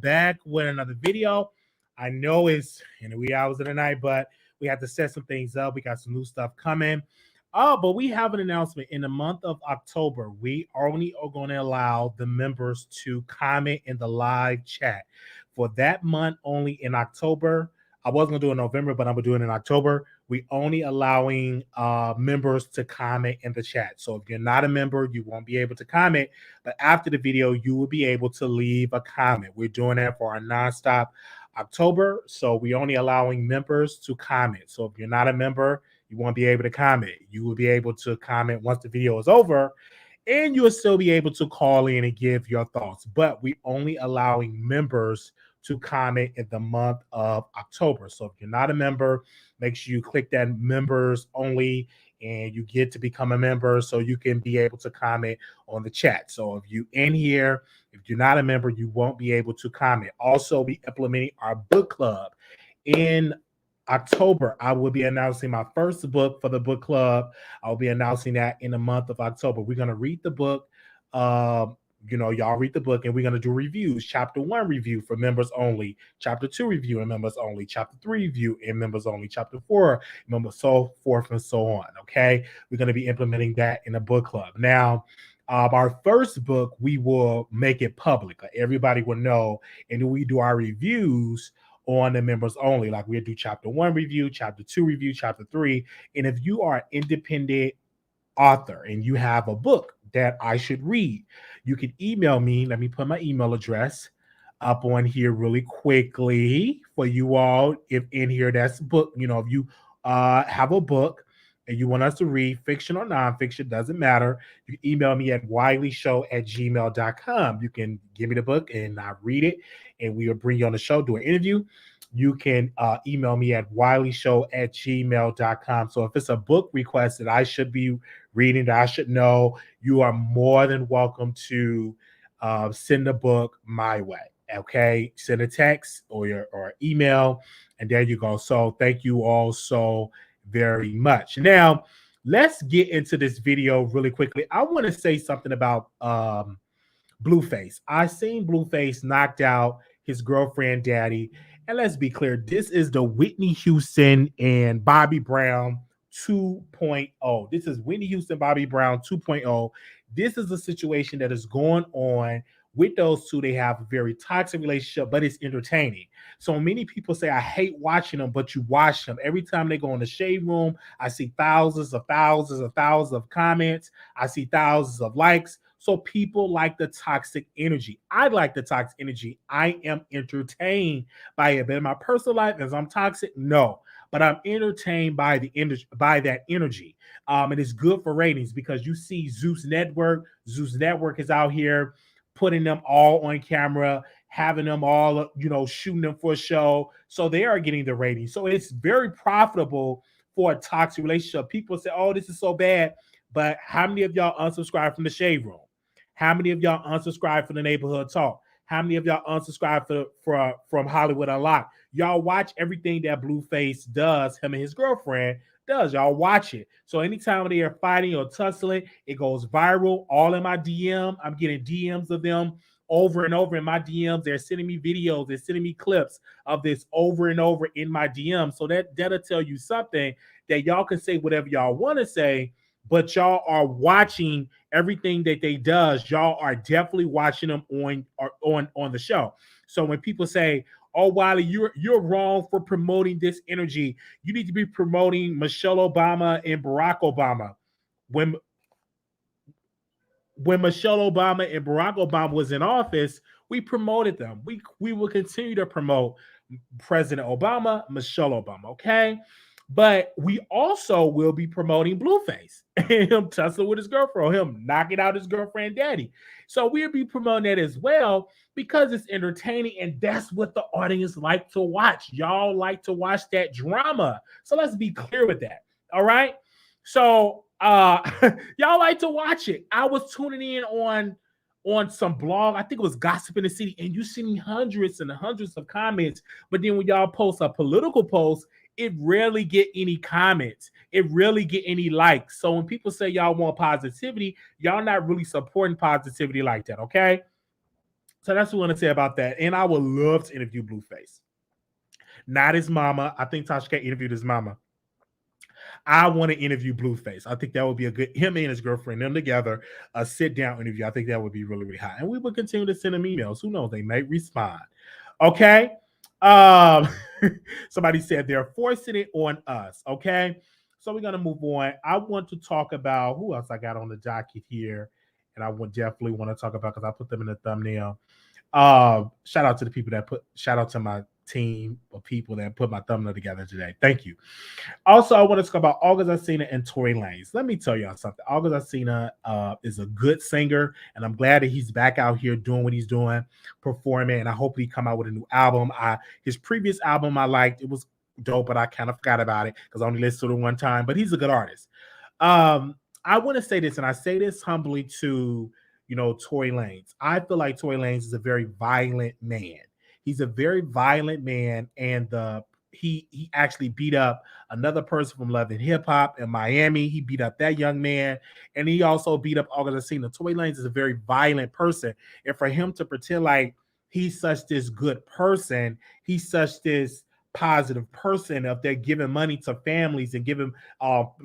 back with another video. I know it's in the wee hours of the night, but we have to set some things up. We got some new stuff coming. Oh, but we have an announcement. In the month of October, we only are going to allow the members to comment in the live chat. For that month only in October, I was going to do it in November, but I'm going to do it in October. We only allowing members to comment in the chat. So if you're not a member, you won't be able to comment. But after the video, you will be able to leave a comment. We're doing that for our nonstop October. So we're only allowing members to comment. So if you're not a member, you won't be able to comment. You will be able to comment once the video is over, and you'll still be able to call in and give your thoughts. But we only allowing members to comment in the month of October. So if you're not a member, make sure you click that members only and you get to become a member so you can be able to comment on the chat. So if you in here, if you're not a member, you won't be able to comment. Also, we implementing our book club. In October, I will be announcing my first book for the book club. I'll be announcing that in the month of October. We're going to read the book. Y'all read the book, and we're going to do reviews. Chapter 1 review for members only. Chapter 2 review and members only. Chapter 3 review and members only. Chapter 4 members, so forth and so on. Okay, we're going to be implementing that in the book club. Now, our first book, we will make it public. Everybody will know, and we do our reviews on the members only. Like we'll do chapter 1 review, chapter 2 review, chapter 3. And if you are an independent author and you have a book that I should read, you can email me. Let me put my email address up on here really quickly for you all. If in here, that's book, if you have a book and you want us to read, fiction or nonfiction, doesn't matter. You can email me at wileyshow@gmail.com. You can give me the book and I read it, and we will bring you on the show, do an interview. You can email me at wileyshow@gmail.com. So if it's a book request that I should be reading, that I should know, you are more than welcome to send the book my way. Okay, send a text or email, and there you go. So thank you all so very much. Now, let's get into this video really quickly. I want to say something about Blueface. I seen Blueface knocked out his girlfriend daddy. And let's be clear, this is the Whitney Houston and Bobby Brown 2.0. This is Whitney Houston, Bobby Brown 2.0. This is a situation that is going on with those two. They have a very toxic relationship, but it's entertaining. So many people say, I hate watching them, but you watch them. Every time they go in the shade room, I see thousands of comments. I see thousands of likes. So people like the toxic energy. I like the toxic energy. I am entertained by it. But in my personal life, as I'm toxic, no. But I'm entertained by the energy, by that energy. And it's good for ratings because you see Zeus Network. Zeus Network is out here putting them all on camera, having them all, shooting them for a show. So they are getting the ratings. So it's very profitable for a toxic relationship. People say, oh, this is so bad. But how many of y'all unsubscribe from the Shade Room? How many of y'all unsubscribe from the Neighborhood Talk? How many of y'all unsubscribe from Hollywood Unlocked? Y'all watch everything that Blueface does, him and his girlfriend does. Y'all watch it. So anytime they are fighting or tussling, it goes viral. All in my DM. I'm getting DMs of them over and over in my DMs. They're sending me videos. They're sending me clips of this over and over in my DMs. So that'll tell you something, that y'all can say whatever y'all want to say, but y'all are watching everything that they does. Y'all are definitely watching them on the show. So when people say, oh, Wiley, you're wrong for promoting this energy, you need to be promoting Michelle Obama and Barack Obama. When Michelle Obama and Barack Obama was in office, we promoted them. We will continue to promote President Obama, Michelle Obama, okay? But we also will be promoting Blueface and him tussling with his girlfriend, him knocking out his girlfriend daddy. So we'll be promoting that as well because it's entertaining, and that's what the audience like to watch. Y'all like to watch that drama. So let's be clear with that. All right. So y'all like to watch it. I was tuning in on some blog, I think it was Gossip in the City, and you see hundreds and hundreds of comments. But then when y'all post a political post, it rarely get any comments. It rarely get any likes. So when people say y'all want positivity, y'all not really supporting positivity like that, okay? So that's what I want to say about that. And I would love to interview Blueface. Not his mama. I think Tasha K interviewed his mama. I want to interview Blueface. I think that would be a good, him and his girlfriend, them together, a sit down interview. I think that would be really, really hot. And we will continue to send them emails. Who knows? They may respond. Okay. Um, Somebody said they're forcing it on us. Okay. So we're going to move on. I want to talk about who else I got on the docket here. And I would definitely want to talk about because I put them in the thumbnail. Shout out to the people that shout out to my team of people that put my thumbnail together today. Thank you. Also, I want to talk about August Alsina and Tory Lanez. Let me tell y'all something. August Alsina is a good singer, and I'm glad that he's back out here doing what he's doing, performing, and I hope he come out with a new album. His previous album I liked. It was dope, but I kind of forgot about it because I only listened to it one time, but he's a good artist. I want to say this, and I say this humbly to, Tory Lanez. I feel like Tory Lanez is a very violent man. He's a very violent man, and he actually beat up another person from Love and Hip Hop in Miami. He beat up that young man, and he also beat up August Alsina. Tory Lanez is a very violent person, and for him to pretend like he's such this good person, he's such this positive person, if they're giving money to families and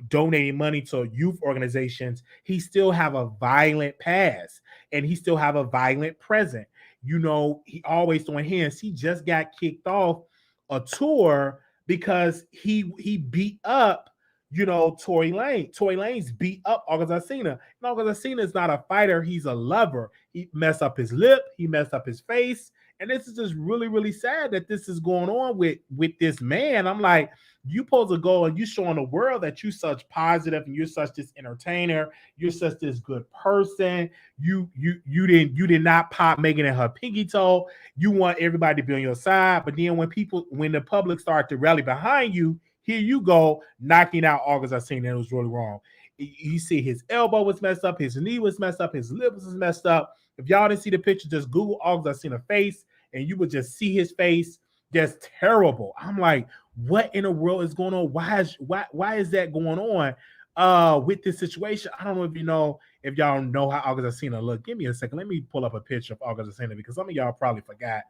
donating money to youth organizations, he still have a violent past and he still have a violent present. He always throwing hands. He just got kicked off a tour because he beat up, Tory Lanez. Tory Lanez beat up August Alsina. And August Alsina is not a fighter. He's a lover. He messed up his lip. He messed up his face. And this is just really, really sad that this is going on with this man. I'm like, you supposed to go and you showing the world that you such positive and you're such this entertainer. You're such this good person. You did not pop Megan in her pinky toe. You want everybody to be on your side. But then when the public start to rally behind you, here you go knocking out August Alsina. It was really wrong. You see his elbow was messed up. His knee was messed up. His lips was messed up. If y'all didn't see the picture, just Google August Alsina face and you would just see his face. Just terrible. I'm like, what in the world is going on? Why is that going on with this situation? I don't know if y'all know how August Alsina look. Give me a second. Let me pull up a picture of August Alsina because some of y'all probably forgot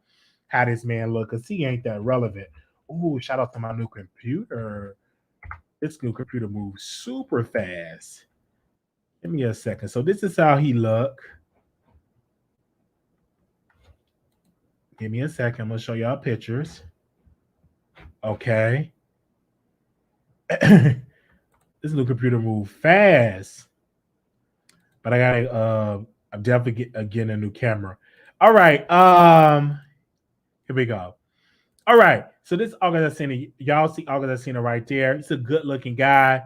how this man look because he ain't that relevant. Ooh, shout out to my new computer. This new computer moves super fast. Give me a second. So this is how he look. Give me a second. I'm gonna show y'all pictures. Okay. This new computer moves fast. But I gotta I'm definitely getting a new camera. All right. Here we go. All right. So this August Alsina, y'all see August Alsina right there. He's a good looking guy.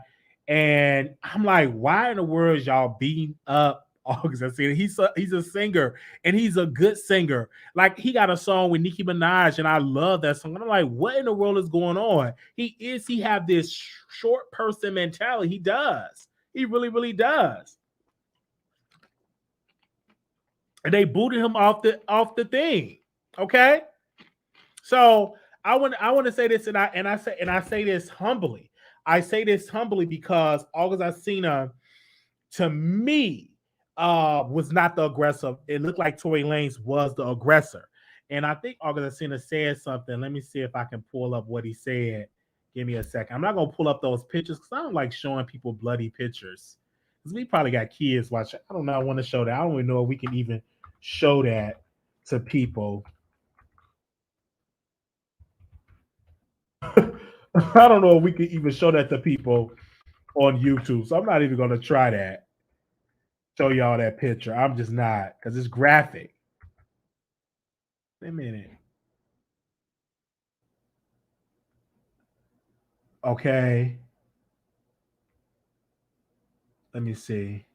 And I'm like, why in the world is y'all beating up August Alsina? He's a singer and he's a good singer. Like he got a song with Nicki Minaj, and I love that song. And I'm like, what in the world is going on? He have this short person mentality. He does. He really, really does. And they booted him off the thing. Okay. So I want to say this, and I say this humbly. I say this humbly because August Alsina, to me, was not the aggressor. It looked like Tory Lanez was the aggressor. And I think August Alsina said something. Let me see if I can pull up what he said. Give me a second. I'm not gonna pull up those pictures because I don't like showing people bloody pictures. Because we probably got kids watching. I don't know. I want to show that. I don't even know if we can even show that to people. I don't know if we can even show that to people on YouTube. So I'm not even going to try that. Show y'all that picture. I'm just not because it's graphic. Wait a minute. Okay. Let me see.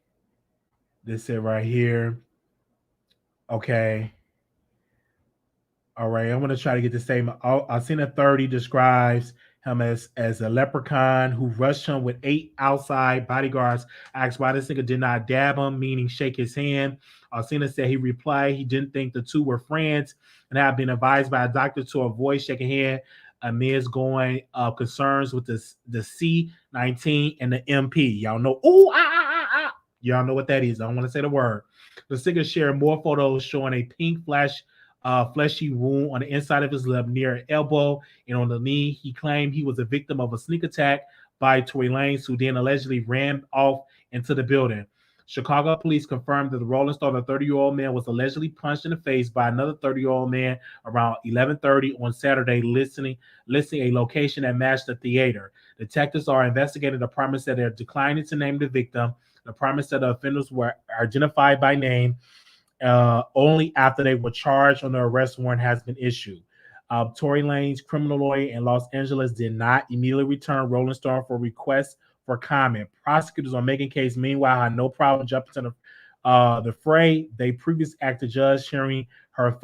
This it right here. Okay. All right. I'm going to try to get the same. Alsina 30 describes him as a leprechaun who rushed him with 8 outside bodyguards. Asked why this nigga did not dab him, meaning shake his hand. Alsina said he replied he didn't think the two were friends and had been advised by a doctor to avoid shaking hand amidst going concerns with the C19 and the MP. Y'all know. Ooh, Y'all know what that is. I don't want to say the word. The singer shared more photos showing a pink fleshy wound on the inside of his lip near elbow and on the knee. He claimed he was a victim of a sneak attack by Tory Lanez, who then allegedly ran off into the building. Chicago police confirmed that the Rolling Stone, a 30-year-old man, was allegedly punched in the face by another 30-year-old man around 11:30 on Saturday, listing a location that matched the theater. Detectives are investigating. The department said they're declining to name the victim. The department said the offenders were identified by name only after they were charged and the arrest warrant has been issued. Tory Lanez, criminal lawyer in Los Angeles, did not immediately return Rolling Stone for requests for comment. Prosecutors on Megan Case, meanwhile, had no problem jumping to the fray. They previously asked the judge hearing her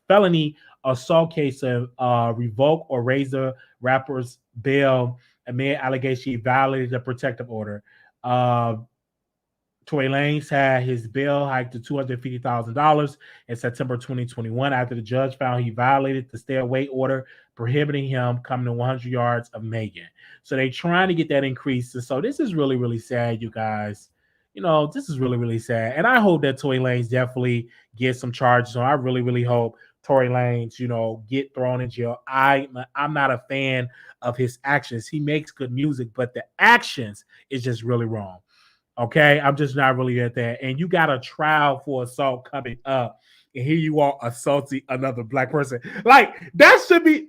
felony assault case to revoke or raise the rapper's bail amid allegation she violated the protective order. Tory Lanez had his bail hiked to $250,000 in September 2021 after the judge found he violated the stay away order prohibiting him coming to 100 yards of Megan. So they're trying to get that increase. And so this is really, really sad, you guys. You know, this is really, really sad. And I hope that Tory Lanez definitely gets some charges. So I really, really hope Tory Lanez, get thrown in jail. I'm not a fan of his actions. He makes good music, but the actions is just really wrong. Okay, I'm just not really at that. And you got a trial for assault coming up, and here you are assaulting another black person. Like that should be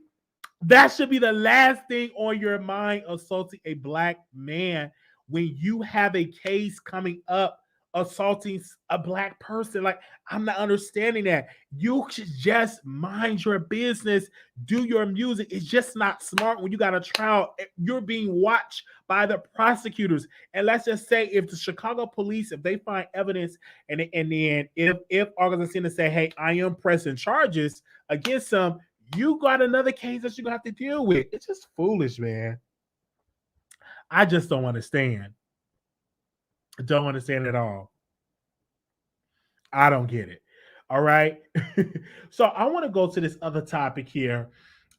the last thing on your mind, assaulting a black man when you have a case coming up assaulting a black person. Like, I'm not understanding that. You should just mind your business, do your music. It's just not smart when you got a trial. You're being watched by the prosecutors. And let's just say if the Chicago police, if they find evidence and then if Alsina say, hey, I am pressing charges against him, you got another case that you're gonna have to deal with. It's just foolish, man. I just don't understand. Don't understand at all. I don't get it. All right. So I want to go to this other topic here.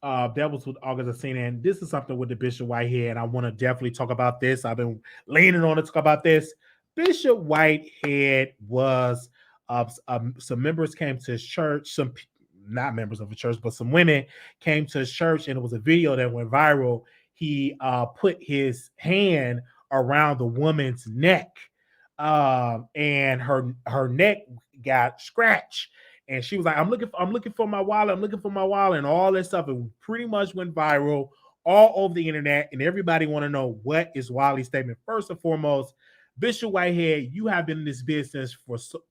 That was with Alsina, and this is something with the Bishop Whitehead. I want to definitely talk about this. I've been leaning on to talk about this. Bishop Whitehead was some members came to his church, some not members of the church, but some women came to his church, and it was a video that went viral. He put his hand around the woman's neck, and her neck got scratched. And she was like, I'm looking for my wallet, and all this stuff. It pretty much went viral all over the internet, and everybody want to know what is Wiley's statement. First and foremost, Bishop Whitehead, you have been in this business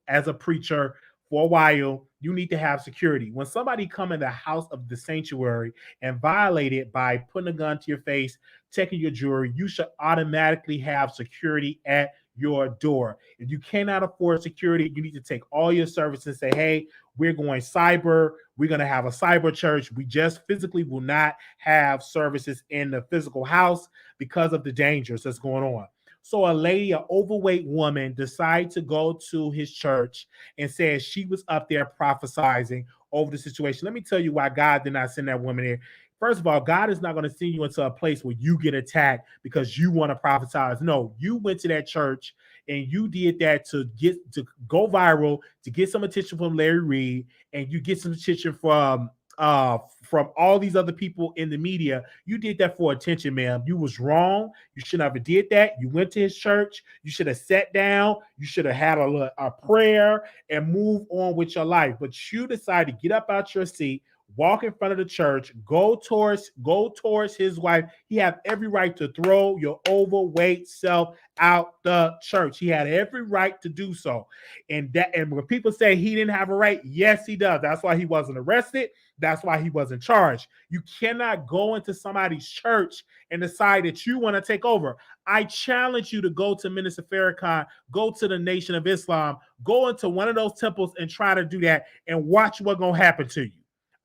as a preacher for a while. You need to have security. When somebody come in the house of the sanctuary and violate it by putting a gun to your face, taking your jewelry, you should automatically have security at your door. If you cannot afford security, you need to take all your services and say, hey, we're going cyber. We're going to have a cyber church. We just physically will not have services in the physical house because of the dangers that's going on. So a lady, an overweight woman, decided to go to his church and said she was up there prophesying over the situation. Let me tell you why God did not send that woman there. First of all, God is not going to send you into a place where you get attacked because you want to prophesize. No, you went to that church and you did that to go viral, to get some attention from Larry Reid, and you get some attention from all these other people in the media. You did that for attention, ma'am. You was wrong. You should never did that. You went to his church. You should have sat down. You should have had a prayer and move on with your life. But you decided to get up out your seat, walk in front of the church, go towards his wife. He had every right to throw your overweight self out the church. He had every right to do so. And when people say he didn't have a right, yes, he does. That's why he wasn't arrested. That's why he wasn't charged. You cannot go into somebody's church and decide that you want to take over. I challenge you to go to Minister Farrakhan, go to the Nation of Islam, go into one of those temples and try to do that and watch what's going to happen to you.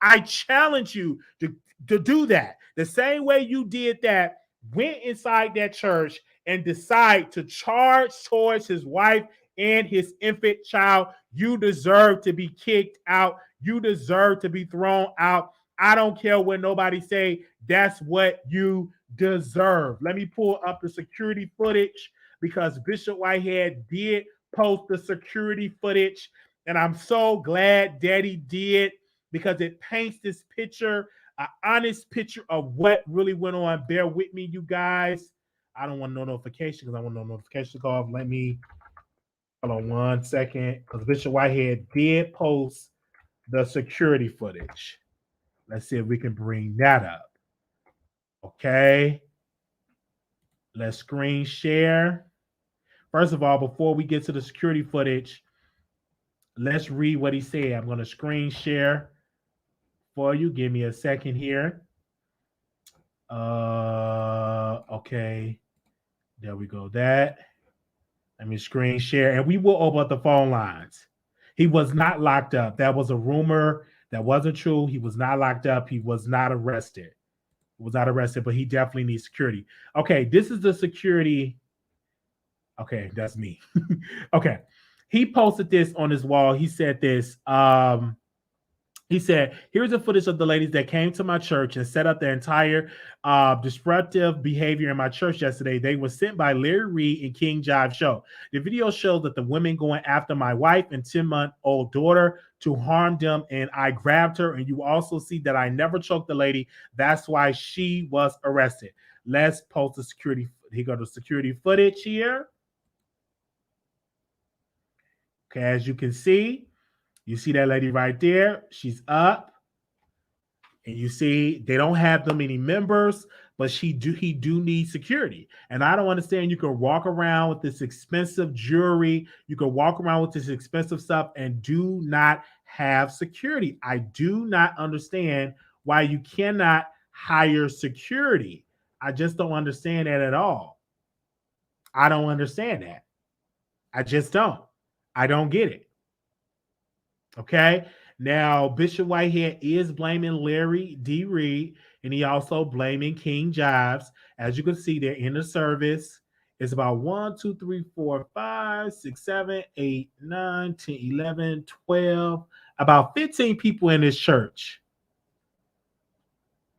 I challenge you to do that. The same way you did that, went inside that church and decide to charge towards his wife and his infant child. You deserve to be kicked out. You deserve to be thrown out. I don't care what nobody say. That's what you deserve. Let me pull up the security footage because Bishop Whitehead did post the security footage. And I'm so glad Daddy did, because it paints this picture, an honest picture of what really went on. Bear with me, you guys. I don't want no notification because I want no notification to go off. Let me hold on 1 second, because Bishop Whitehead did post the security footage. Let's see if we can bring that up. Okay. Let's screen share. First of all, before we get to the security footage, let's read what he said. I'm going to screen share for you. Give me a second here. Okay. There we go. Let me screen share, and we will open up the phone lines. He was not locked up. That was a rumor. That wasn't true. He was not locked up. He was not arrested. But he definitely needs security. Okay, this is the security. Okay, that's me. Okay. He posted this on his wall. He said this. He said, here's a footage of the ladies that came to my church and set up the entire disruptive behavior in my church yesterday. They were sent by Larry Reid and King Jive Show. The video shows that the women going after my wife and 10-month-old daughter to harm them, and I grabbed her. And you also see that I never choked the lady. That's why she was arrested. Let's post the security. He got the security footage here. Okay, as you can see, you see that lady right there. She's up. And you see, they don't have them many members, but he do need security. And I don't understand. You can walk around with this expensive jewelry. You can walk around with this expensive stuff and do not have security. I do not understand why you cannot hire security. I just don't understand that at all. I don't understand that. I just don't. I don't get it. Okay. Now, Bishop Whitehead is blaming Larry D. Reid, and he also blaming King Jives. As you can see, they're in the service. It's about 1, 2, 3, 4, 5, 6, 7, 8, 9, 10, 11, 12, about 15 people in this church.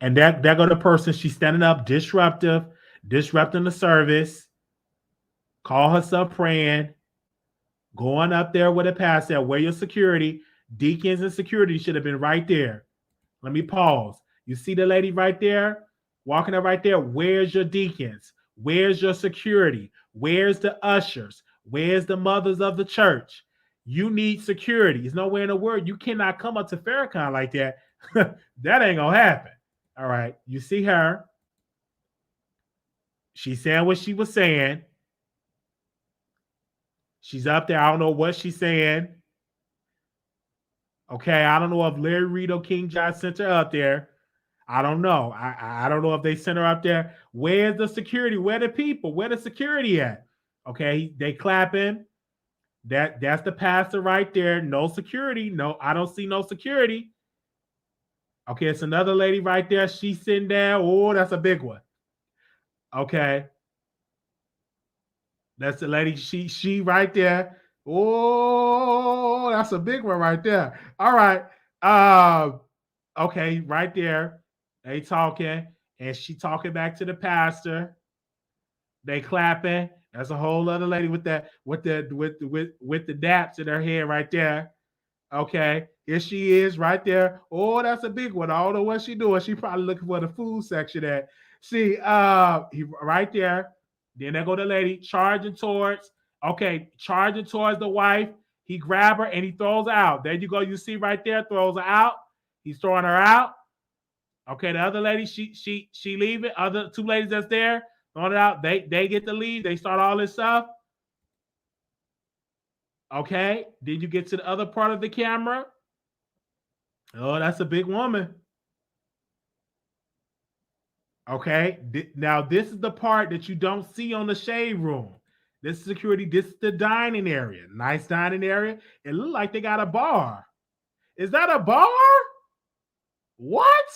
And there go the person. She's standing up, disrupting the service, call herself praying, going up there with a pastor. Where your security? Deacons and security should have been right there. Let me pause. You see the lady right there? Walking up right there. Where's your deacons? Where's your security? Where's the ushers? Where's the mothers of the church? You need security. There's nowhere in the world. You cannot come up to Farrakhan like that. That ain't gonna happen. All right. You see her. She's saying what she was saying. She's up there. I don't know what she's saying. Okay, I don't know if Larry Reid or King John sent her up there. I don't know. I don't know if they sent her up there. Where's the security? Where the people? Where the security at? Okay, they clapping. That's the pastor right there. No security. No, I don't see no security. Okay, it's another lady right there. She's sitting there. Oh, that's a big one. Okay. That's the lady. She right there. Oh, that's a big one right there. All right. Okay, right there. They talking, and she talking back to the pastor. They clapping. That's a whole other lady with the daps in her head right there. Okay, here she is right there. Oh, that's a big one. I don't know what she doing. She probably looking for the food section at. See, he right there. Then there go the lady charging towards the wife. He grab her and he throws her out. There you go. You see right there, throws her out. He's throwing her out. Okay, the other lady, she leaving. Other two ladies that's there, throwing it out. They get to leave. They start all this stuff. Okay, did you get to the other part of the camera? Oh, that's a big woman. Okay, now this is the part that you don't see on the shade room. This is security. This is the dining area. Nice dining area. It looks like they got a bar. Is that a bar? What?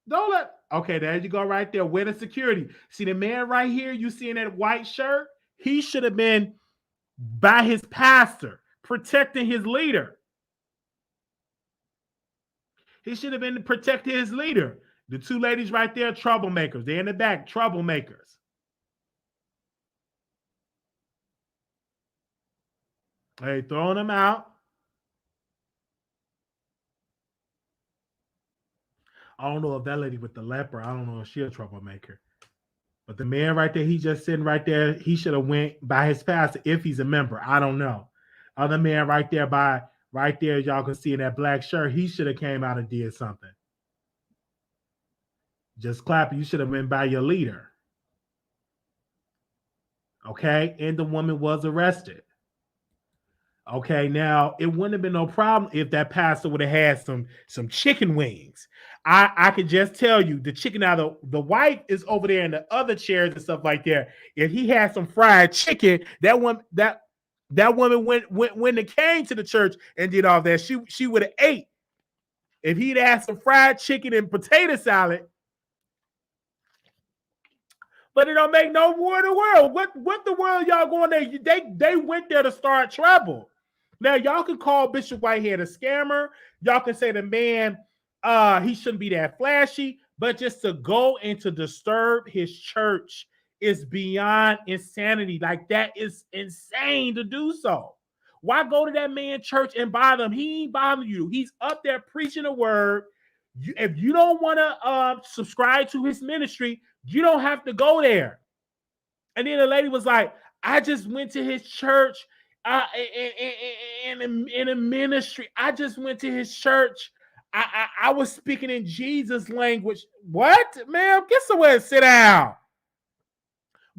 Don't let. Okay, there you go right there. Where the security? See the man right here? You see in that white shirt? He should have been by his pastor, protecting his leader. He should have been protecting his leader. The two ladies right there, troublemakers. They're in the back, troublemakers. They throwing him out. I don't know if that lady with the leper, I don't know if she a troublemaker. But the man right there, he just sitting right there. He should have went by his pastor if he's a member. I don't know. Other man right there right there, y'all can see in that black shirt, he should have came out and did something. Just clap. You should have been by your leader. Okay. And the woman was arrested. Okay, now it wouldn't have been no problem if that pastor would have had some chicken wings. I could just tell you the chicken now the wife is over there in the other chairs and stuff like that. If he had some fried chicken, that woman went when they came to the church and did all that, she would have ate. If he'd had some fried chicken and potato salad, but it don't make no war in the world. What the world y'all going there? They went there to start trouble. Now, y'all can call Bishop Whitehead a scammer. Y'all can say the man, he shouldn't be that flashy. But just to go and to disturb his church is beyond insanity. Like, that is insane to do so. Why go to that man's church and bother him? He ain't bothering you. He's up there preaching the word. If you don't want to subscribe to his ministry, you don't have to go there. And then the lady was like, I just went to his church in a ministry. I just went to his church. I was speaking in Jesus language. What, ma'am? Get somewhere and sit down.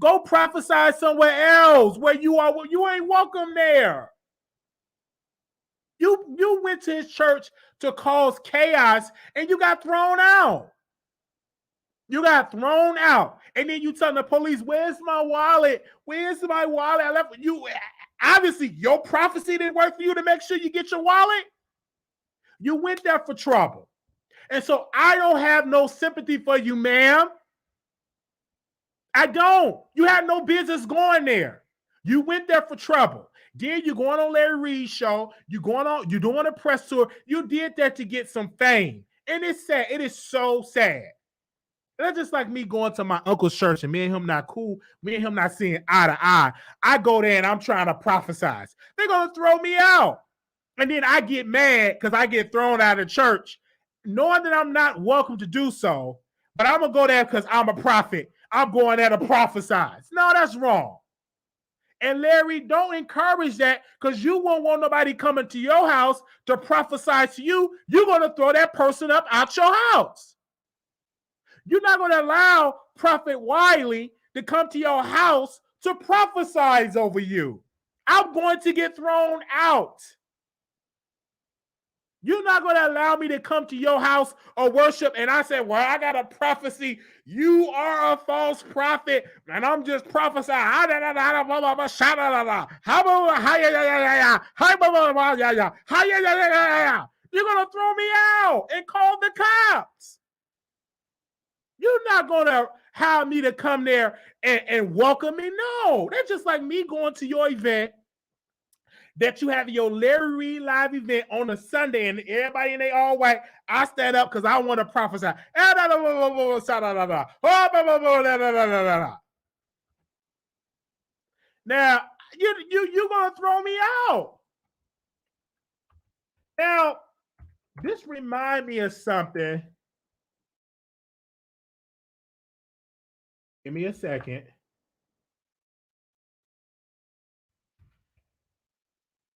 Go prophesy somewhere else where you are. You ain't welcome there. You went to his church to cause chaos and you got thrown out. You got thrown out. And then you tell the police, where's my wallet? Where's my wallet? I left you. Obviously, your prophecy didn't work for you to make sure you get your wallet. You went there for trouble. And so I don't have no sympathy for you, ma'am. I don't. You had no business going there. You went there for trouble. Then you're going on Larry Reid show. You're doing a press tour. You did that to get some fame. And it's sad. It is so sad. That's just like me going to my uncle's church and me and him not cool. Me and him not seeing eye to eye. I go there and I'm trying to prophesize. They're going to throw me out. And then I get mad because I get thrown out of church, knowing that I'm not welcome to do so. But I'm going to go there because I'm a prophet. I'm going there to prophesize. No, that's wrong. And Larry, don't encourage that because you won't want nobody coming to your house to prophesy to you. You're going to throw that person up out your house. You're not going to allow Prophet Wiley to come to your house to prophesize over you. I'm going to get thrown out. You're not going to allow me to come to your house or worship. And I said, well, I got a prophecy. You are a false prophet. And I'm just prophesying. You're going to throw me out and call the cops. You're not going to have me to come there and welcome me. No, that's just like me going to your event that you have your Larry Reid live event on a Sunday and everybody in their all white. I stand up because I want to prophesy. Now, you're going to throw me out. Now, this reminds me of something. Give me a second.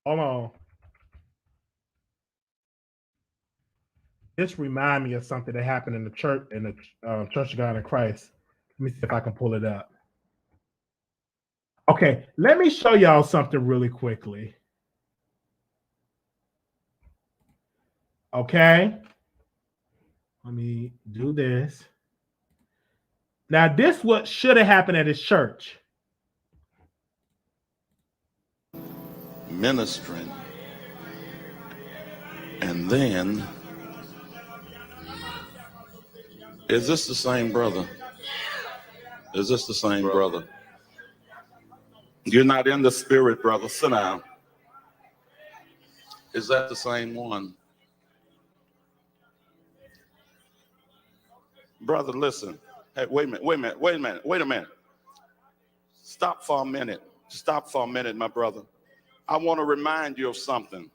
Hold on. This reminds me of something that happened in the church, Church of God in Christ. Let me see if I can pull it up. Okay, let me show y'all something really quickly. Okay. Let me do this. Now, this what should have happened at his church. Ministering. And then, is this the same brother? Is this the same brother? You're not in the spirit, brother. Sit down. Is that the same one? Brother, listen. Hey, wait a minute. Stop for a minute. Stop for a minute, my brother. I want to remind you of something.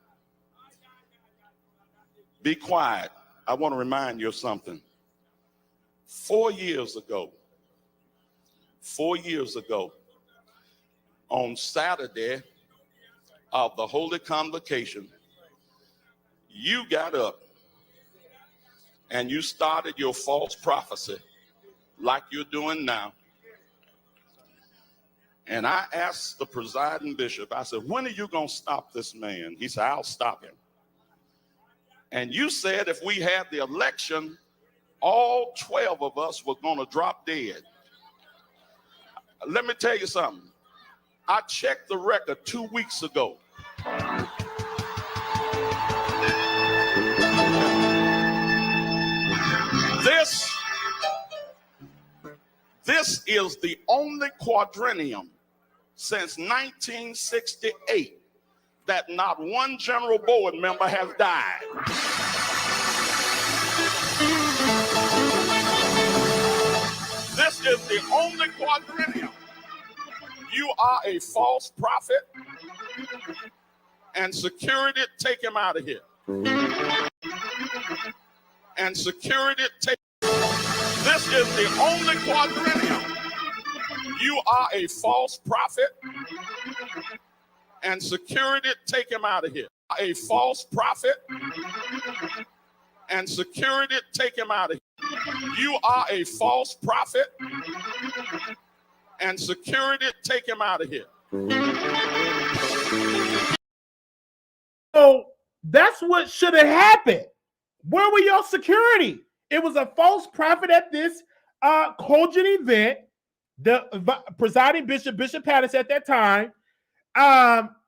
Be quiet. I want to remind you of something. 4 years ago, on Saturday of the Holy Convocation, you got up and you started your false prophecy like you're doing now. And I asked the presiding bishop, I said, when are you going to stop this man? He said, I'll stop him. And you said if we had the election, all 12 of us were going to drop dead. Let me tell you something. I checked the record 2 weeks ago. This is the only quadrennium since 1968 that not one general board member has died. This is the only quadrennium. You are a false prophet, and security, take him out of here. And security, take. This is the only quadrennium. You are a false prophet, and security, take him out of here. A false prophet, and security, take him out of here. You are a false prophet, and security, take him out of here. So that's what should have happened. Where were your security? It was a false prophet at this Colgin event. The presiding bishop, Bishop Patterson at that time,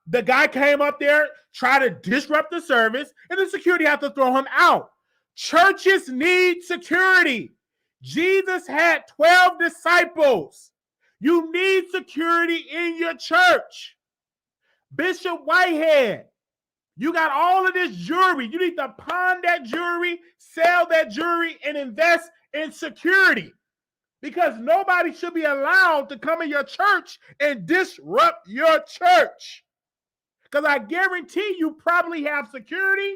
the guy came up there, tried to disrupt the service, and the security had to throw him out. Churches need security. Jesus had 12 disciples. You need security in your church. Bishop Whitehead, you got all of this jewelry. You need to pawn that jewelry, sell that jewelry, and invest in security. Because nobody should be allowed to come in your church and disrupt your church. Because I guarantee you probably have security,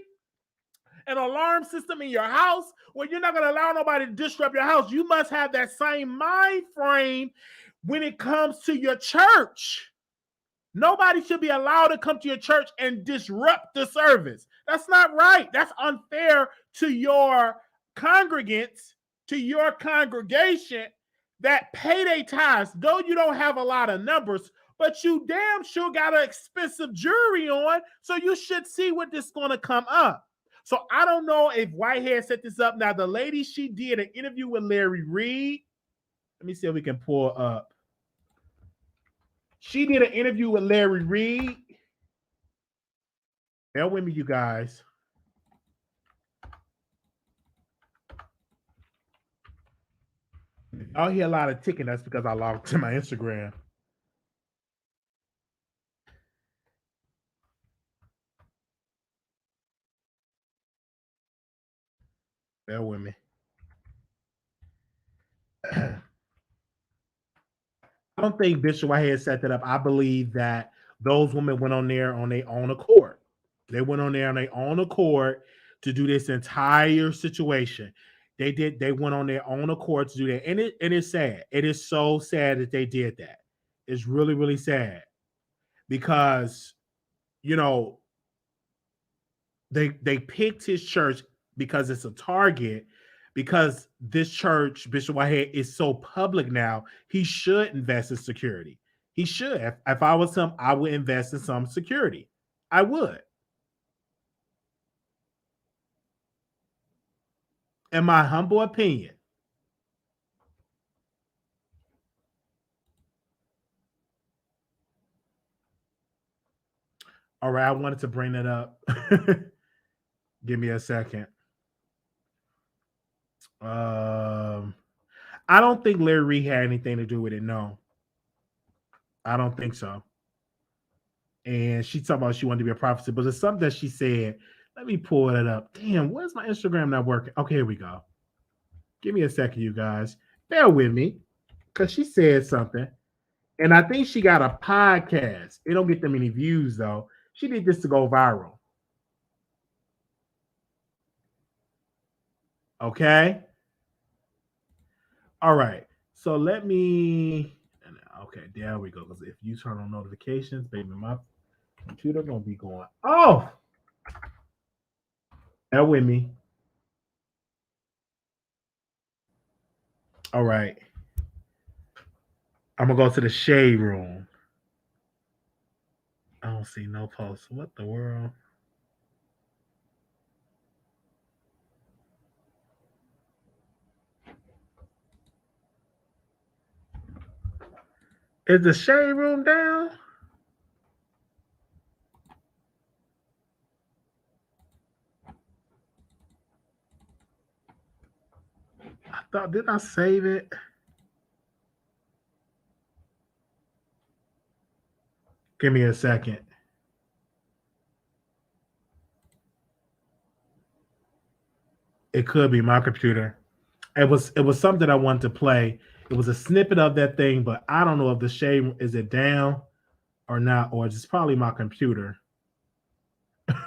an alarm system in your house where you're not going to allow nobody to disrupt your house. You must have that same mind frame when it comes to your church. Nobody should be allowed to come to your church and disrupt the service. That's not right. That's unfair to your congregants, to your congregation that pay their tithes. Though you don't have a lot of numbers, but you damn sure got an expensive jewelry on, so you should see what this is going to come up. So I don't know if Whitehead set this up. Now, the lady, she did an interview with Larry Reid. Let me see if we can pull up. She did an interview with Larry Reid. Bear with me, you guys. I'll hear a lot of ticking. That's because I logged to my Instagram. Bear with me. I don't think Bishop Whitehead set that up. I believe that those women went on there on their own accord. They went on there on their own accord to do this entire situation. They went on their own accord to do that. And it's sad. It is so sad that they did that. It's really, really sad. Because, you know, they picked his church because it's a target. Because this church, Bishop Whitehead, is so public now, he should invest in security. He should. If I was him, I would invest in some security. I would. In my humble opinion. All right, I wanted to bring that up. Give me a second. I don't think Larry Reid had anything to do with it. No, I don't think so. And she talked about she wanted to be a prophet, but it's something that she said. Let me pull it up. Damn, where's my Instagram not working? Okay, here we go. Give me a second, you guys. Bear with me, because she said something. And I think she got a podcast. It don't get that many views, though. She need this to go viral. Okay. All right. So let me. Okay, there we go. Because if you turn on notifications, baby, my computer gonna be going off. Bear with me. All right. I'm gonna go to the shade room. I don't see no posts. What the world? Is the shade room down? I thought, did I save it? Give me a second. It could be my computer. It was something I wanted to play. It was a snippet of that thing, but I don't know if the shade is it down or not, or it's probably my computer.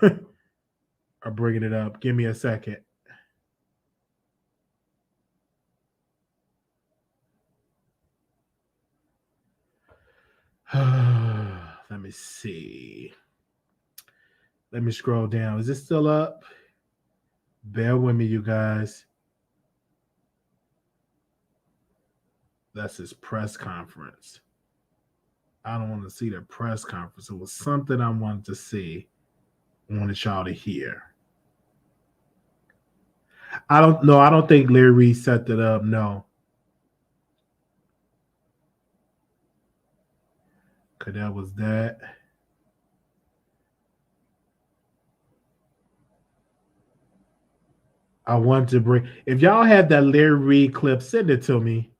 Or bringing it up. Give me a second. Let me see. Let me scroll down. Is it still up? Bear with me, you guys. That's his press conference. I don't want to see the press conference. It was something I wanted to see. I wanted y'all to hear. I don't know. I don't think Larry Reid set it up. No. Cause that was that. I want to bring. If y'all have that Larry Reid clip, send it to me.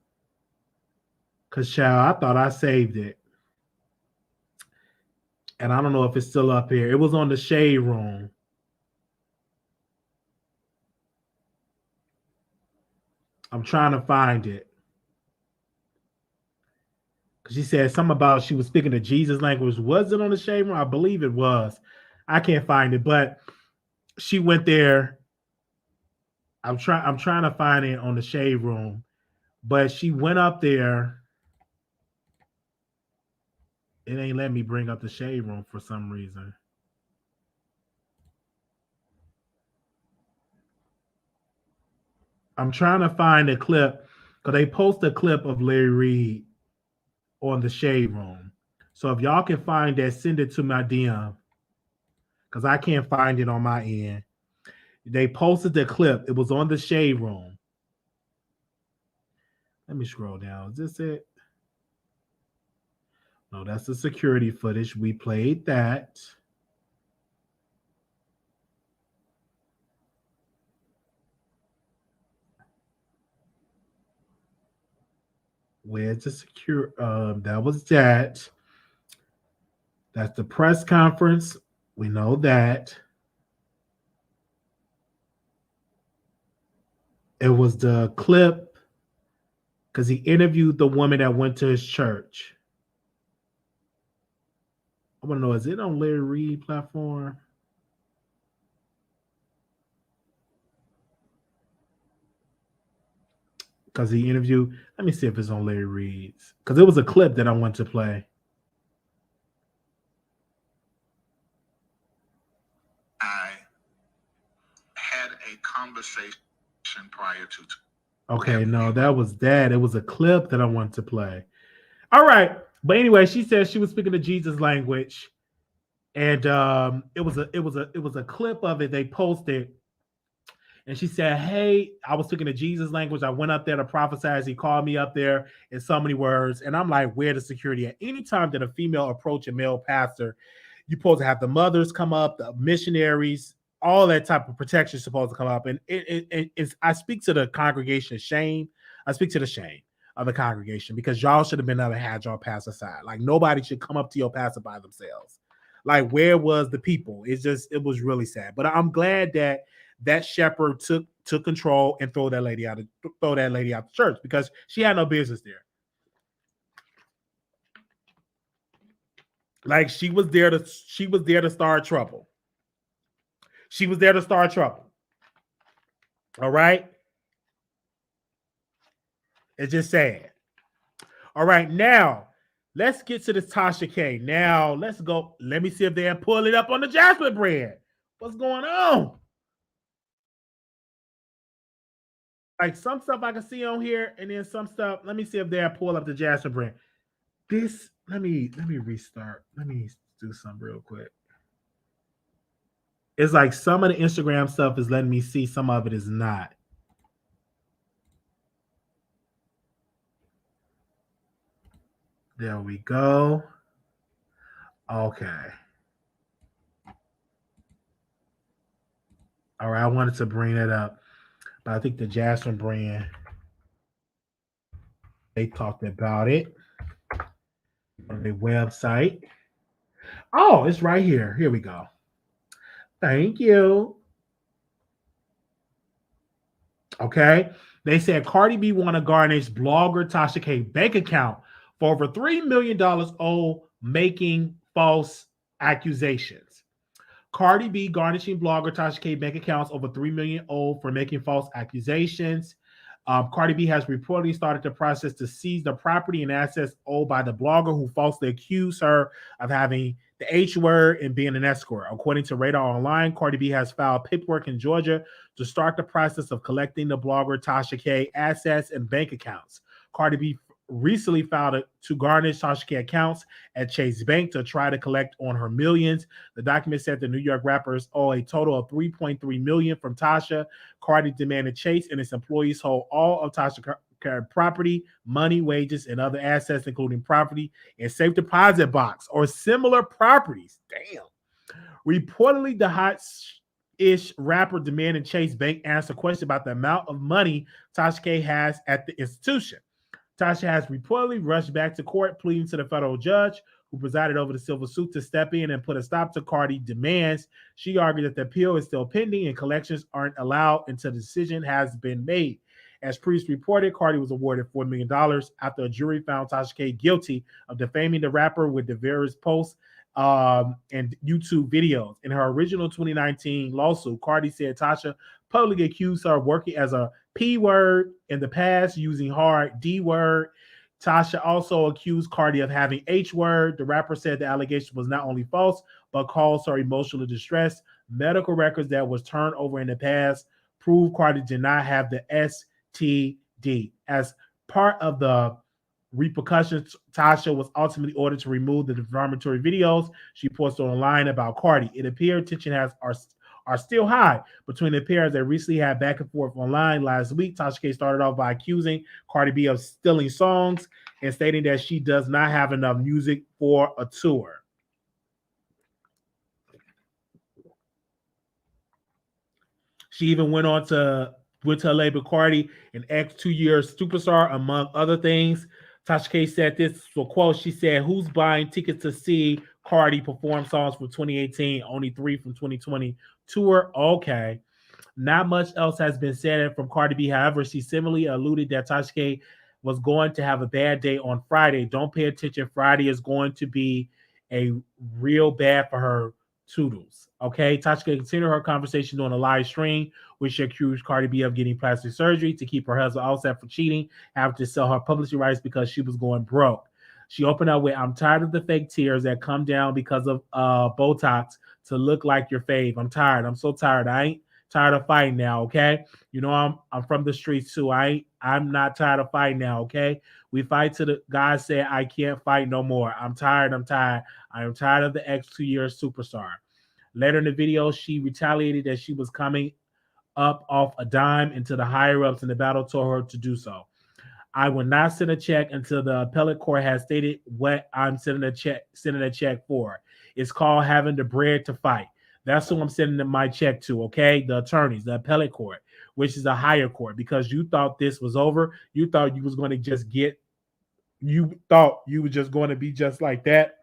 Cause child, I thought I saved it, and I don't know if it's still up here. It was on the shade room. I'm trying to find it. Cause she said something about she was speaking the Jesus language. Was it on the shade room? I believe it was. I can't find it, but she went there. I'm trying to find it on the shade room, but she went up there. It ain't let me bring up the shade room for some reason. I'm trying to find a clip because they post a clip of Larry Reid on the shade room. So if y'all can find that, send it to my DM because I can't find it on my end. They posted the clip. It was on the shade room. Let me scroll down. Is this it? No, that's the security footage. We played that. Where's the secure? That was that. That's the press conference. We know that. It was the clip because he interviewed the woman that went to his church. I want to know, is it on Larry Reid platform? Because he interviewed. Let me see if it's on Larry Reid's. Because it was a clip that I want to play. I had a conversation prior to. Okay, no, that was that. It was a clip that I want to play. All right, but anyway, she said she was speaking the Jesus language, and it was a clip of it they posted. And she said, "Hey, I was speaking the Jesus language. I went up there to prophesy as he called me up there in so many words." And I'm like, where the security at? Anytime that a female approach a male pastor, you're supposed to have the mothers come up, the missionaries, all that type of protection is supposed to come up. And it's, I speak to the congregation shame. I speak to the shame of the congregation because y'all should have been able to have y'all pastor aside. Like nobody should come up to your pastor by themselves. Like where was the people? It was really sad. But I'm glad that shepherd took control and throw that lady out the church because she had no business there. Like she was there to start trouble. She was there to start trouble. All right. It's just sad. All right, now let's get to this Tasha K. Now let's go. Let me see if they're pulling it up on the Jasmine brand. What's going on? Like some stuff I can see on here, and then some stuff. Let me see if they're pull up the Jasmine brand. This let me restart. Let me do something real quick. It's like some of the Instagram stuff is letting me see, some of it is not. There we go. Okay. All right, I wanted to bring that up, but I think the Jasmine brand, they talked about it on their website. Oh, it's right here. Here we go. Thank you. Okay. They said Cardi B want to garnish blogger Tasha K bank account for over $3 million owed making false accusations. Cardi B garnishing blogger Tasha K bank accounts over $3 million owed for making false accusations. Cardi B has reportedly started the process to seize the property and assets owed by the blogger who falsely accused her of having the H word and being an escort. According to Radar Online, Cardi B has filed paperwork in Georgia to start the process of collecting the blogger Tasha K assets and bank accounts. Cardi B recently filed to garnish Tasha K accounts at Chase Bank to try to collect on her millions. The document said the New York rappers owe a total of $3.3 million from Tasha. Cardi demanded Chase and its employees hold all of Tasha property, money, wages, and other assets, including property and safe deposit box or similar properties. Damn. Reportedly, the hot-ish rapper demanded Chase Bank answer questions about the amount of money Tasha K has at the institution. Tasha has reportedly rushed back to court, pleading to the federal judge who presided over the civil suit to step in and put a stop to Cardi demands. She argued that the appeal is still pending and collections aren't allowed until the decision has been made. As previously reported, Cardi was awarded $4 million after a jury found Tasha K guilty of defaming the rapper with the various posts and YouTube videos. In her original 2019 lawsuit, Cardi said Tasha publicly accused her of working as a P word in the past, using hard D word. Tasha also accused Cardi of having H word. The rapper said the allegation was not only false, but caused her emotional distress. Medical records that was turned over in the past prove Cardi did not have the STD. As part of the repercussions, Tasha was ultimately ordered to remove the defamatory videos she posted online about Cardi. It appeared tension are still high between the pair as they recently had back and forth online. Last week, Tasha K started off by accusing Cardi B of stealing songs and stating that she does not have enough music for a tour. She even went on to with her label Cardi, an ex-2-year superstar, among other things. Tasha K said this for quote. She said, "Who's buying tickets to see Cardi perform songs from 2018? Only 3 from 2020 tour." Okay. Not much else has been said from Cardi B. However, she similarly alluded that Tasha K was going to have a bad day on Friday. Don't pay attention. Friday is going to be a real bad for her toodles. Okay. Tasha K continued her conversation on a live stream, which she accused Cardi B of getting plastic surgery to keep her husband offset for cheating, having to sell her publishing rights because she was going broke. She opened up with, "I'm tired of the fake tears that come down because of Botox to look like your fave. I'm tired. I'm so tired. I ain't tired of fighting now, okay? You know I'm from the streets too. I'm not tired of fighting now, okay? We fight till the guy said I can't fight no more. I'm tired. I am tired of the ex-2-year superstar." Later in the video, she retaliated that she was coming up off a dime until the higher-ups in the battle told her to do so. "I will not send a check until the appellate court has stated what I'm sending a check for. It's called having the bread to fight. That's who I'm sending my check to, okay? The attorneys, the appellate court, which is a higher court, because you thought this was over. You thought you was going to just you thought you were just going to be just like that.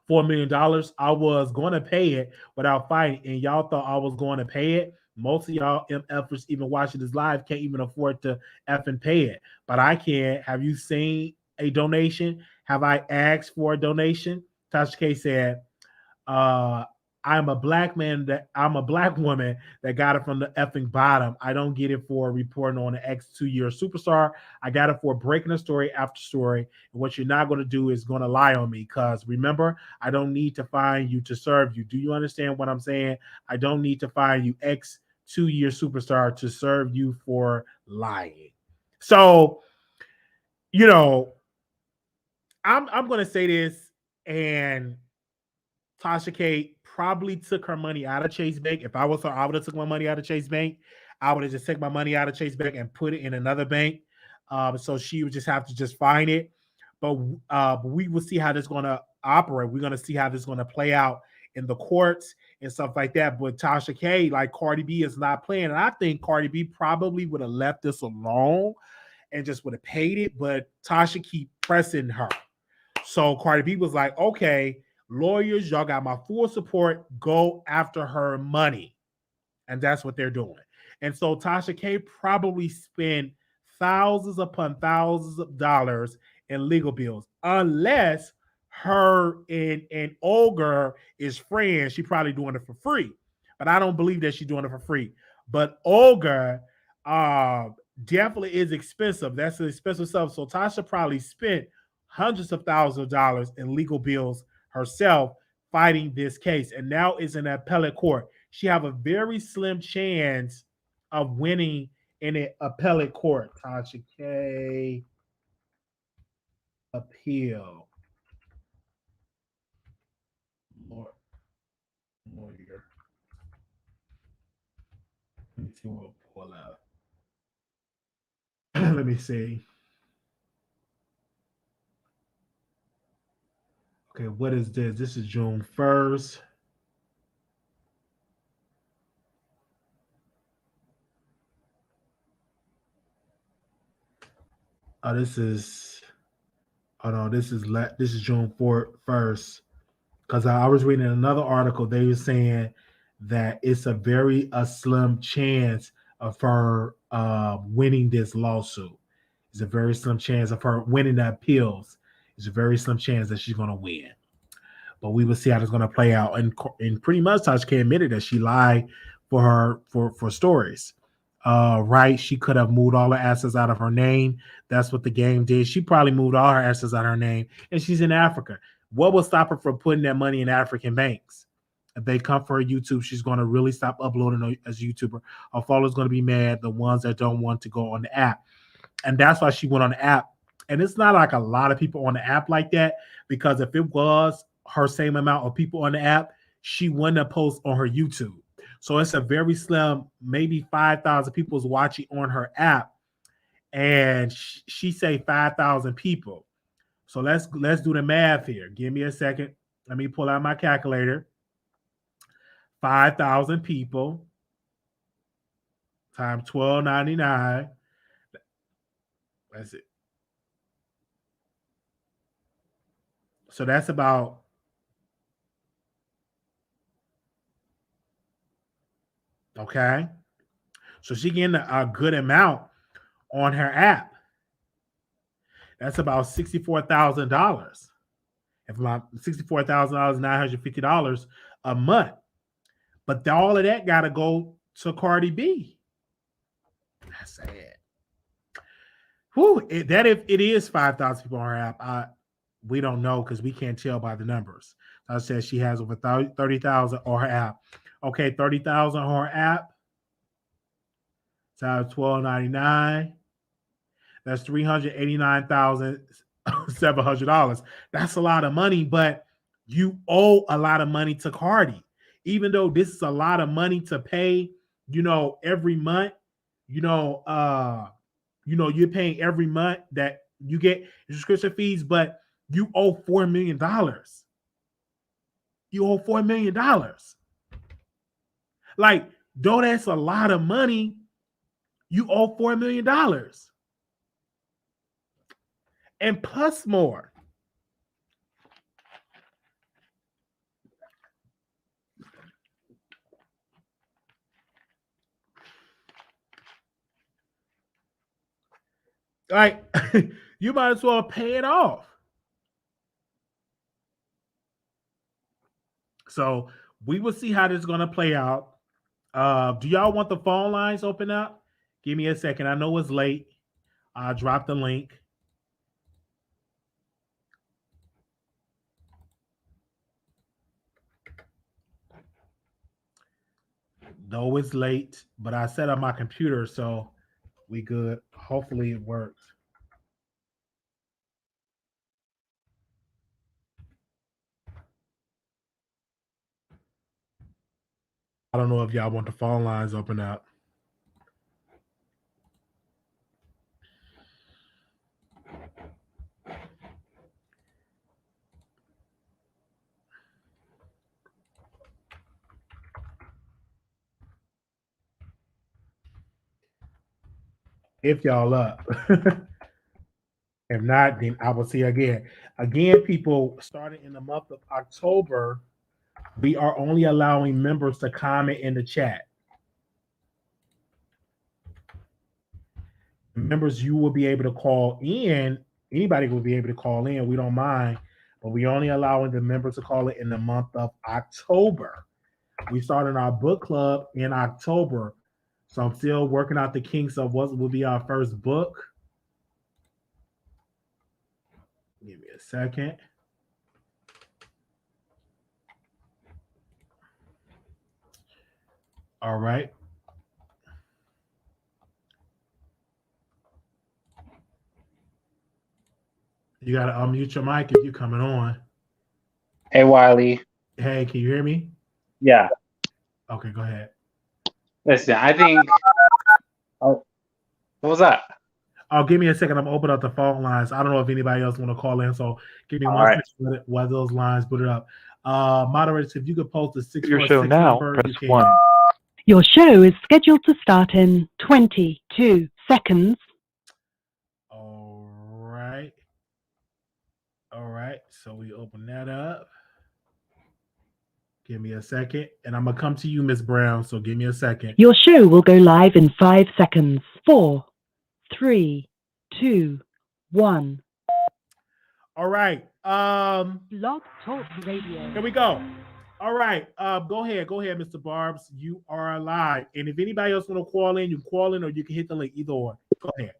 $4 million. I was going to pay it without fighting, and y'all thought I was going to pay it. Most of y'all MFers even watching this live can't even afford to effing pay it, but I can. Have you seen a donation? Have I asked for a donation? Tasha K said, I'm a black woman that got it from the effing bottom. I don't get it for reporting on an X 2-year superstar. I got it for breaking a story after story. And what you're not going to do is going to lie on me. Because remember, I don't need to find you to serve you. Do you understand what I'm saying? I don't need to find you X 2-year superstar to serve you for lying. So, you know, I'm going to say this, and Tasha K probably took her money out of Chase Bank. If I was her, I would have took my money out of Chase Bank. I would have just taken my money out of Chase Bank and put it in another bank. So she would just have to just find it. But we will see how this is going to operate. We're going to see how this is going to play out in the courts and stuff like that. But Tasha K, like Cardi B, is not playing. And I think Cardi B probably would have left this alone and just would have paid it. But Tasha keep pressing her. So Cardi B was like, okay, lawyers, y'all got my full support. Go after her money. And that's what they're doing. And so Tasha K probably spent thousands upon thousands of dollars in legal bills, unless her and Olga is friends. She probably doing it for free. But I don't believe that she's doing it for free. But Olga definitely is expensive. That's the expensive stuff. So Tasha probably spent hundreds of thousands of dollars in legal bills herself fighting this case, and now is in appellate court. She have a very slim chance of winning in an appellate court. Tasha K appeal lawyer. Let me see what we'll pull up. Let me see. Okay, what is this? This is June 1st. Oh, this is this is June 1st. Because I was reading another article, they were saying that it's a slim chance of her winning this lawsuit. It's a very slim chance of her winning the appeals. It's a very slim chance that she's going to win. But we will see how it's going to play out. And pretty much Tasha K admitted that she lied for stories. Right, she could have moved all her assets out of her name. That's what the game did. She probably moved all her assets out of her name, and she's in Africa. What will stop her from putting that money in African banks? If they come for her YouTube, she's going to really stop uploading as a YouTuber. Her followers going to be mad, the ones that don't want to go on the app. And that's why she went on the app. And it's not like a lot of people on the app like that, because if it was her same amount of people on the app, she wouldn't have posted on her YouTube. So it's a very slim, maybe 5,000 people is watching on her app. And she say 5,000 people. So let's do the math here. Give me a second. Let me pull out my calculator. 5,000 people times $12.99. That's it. So that's about okay. So she getting a good amount on her app. That's about $64,000. If my $64,000, $950 a month. But all of that got to go to Cardi B. That's sad. Whew, that if it is 5,000 people on her app, we don't know because we can't tell by the numbers. I said she has over 30,000 on her app. Okay, 30,000 on her app. Times $12.99. That's $389,700. That's a lot of money, but you owe a lot of money to Cardi. Even though this is a lot of money to pay, every month, you're paying every month that you get subscription fees, but you owe $4 million. You owe $4 million. Like, though that's a lot of money, you owe $4 million. And plus more. Like, you might as well pay it off. So we will see how this is going to play out. Do y'all want the phone lines open up? Give me a second. I know it's late. I'll drop the link. Though it's late, but I set up my computer, so we good. Hopefully it works. I don't know if y'all want the phone lines open up. If y'all up. If not, then I will see again. Again, people, starting in the month of October, we are only allowing members to comment in the chat. Members, you will be able to call in. Anybody will be able to call in. We don't mind, but we only allowing the members to call it in the month of October. We started our book club in October, so I'm still working out the kinks of what will be our first book. Give me a second. All right. You got to unmute your mic if you're coming on. Hey, Wiley. Hey, can you hear me? Yeah. Okay, go ahead. Listen, I think. Oh, what was that? Oh, give me a second. I'm opening up the phone lines. I don't know if anybody else want to call in, so give me All one right. second while those lines put it up. Moderators, if you could post the 646 show now, number, press you can. 1. Your show is scheduled to start in 22 seconds. All right. All right. So we open that up. Give me a second. And I'm going to come to you, Miss Brown. So give me a second. Your show will go live in 5 seconds. 4, 3, 2, 1. All right. Blog Talk Radio. Here we go. All right. Go ahead, Mr. Barbs. You are live. And if anybody else want to call in, you can call in or you can hit the link. Either or. Go ahead.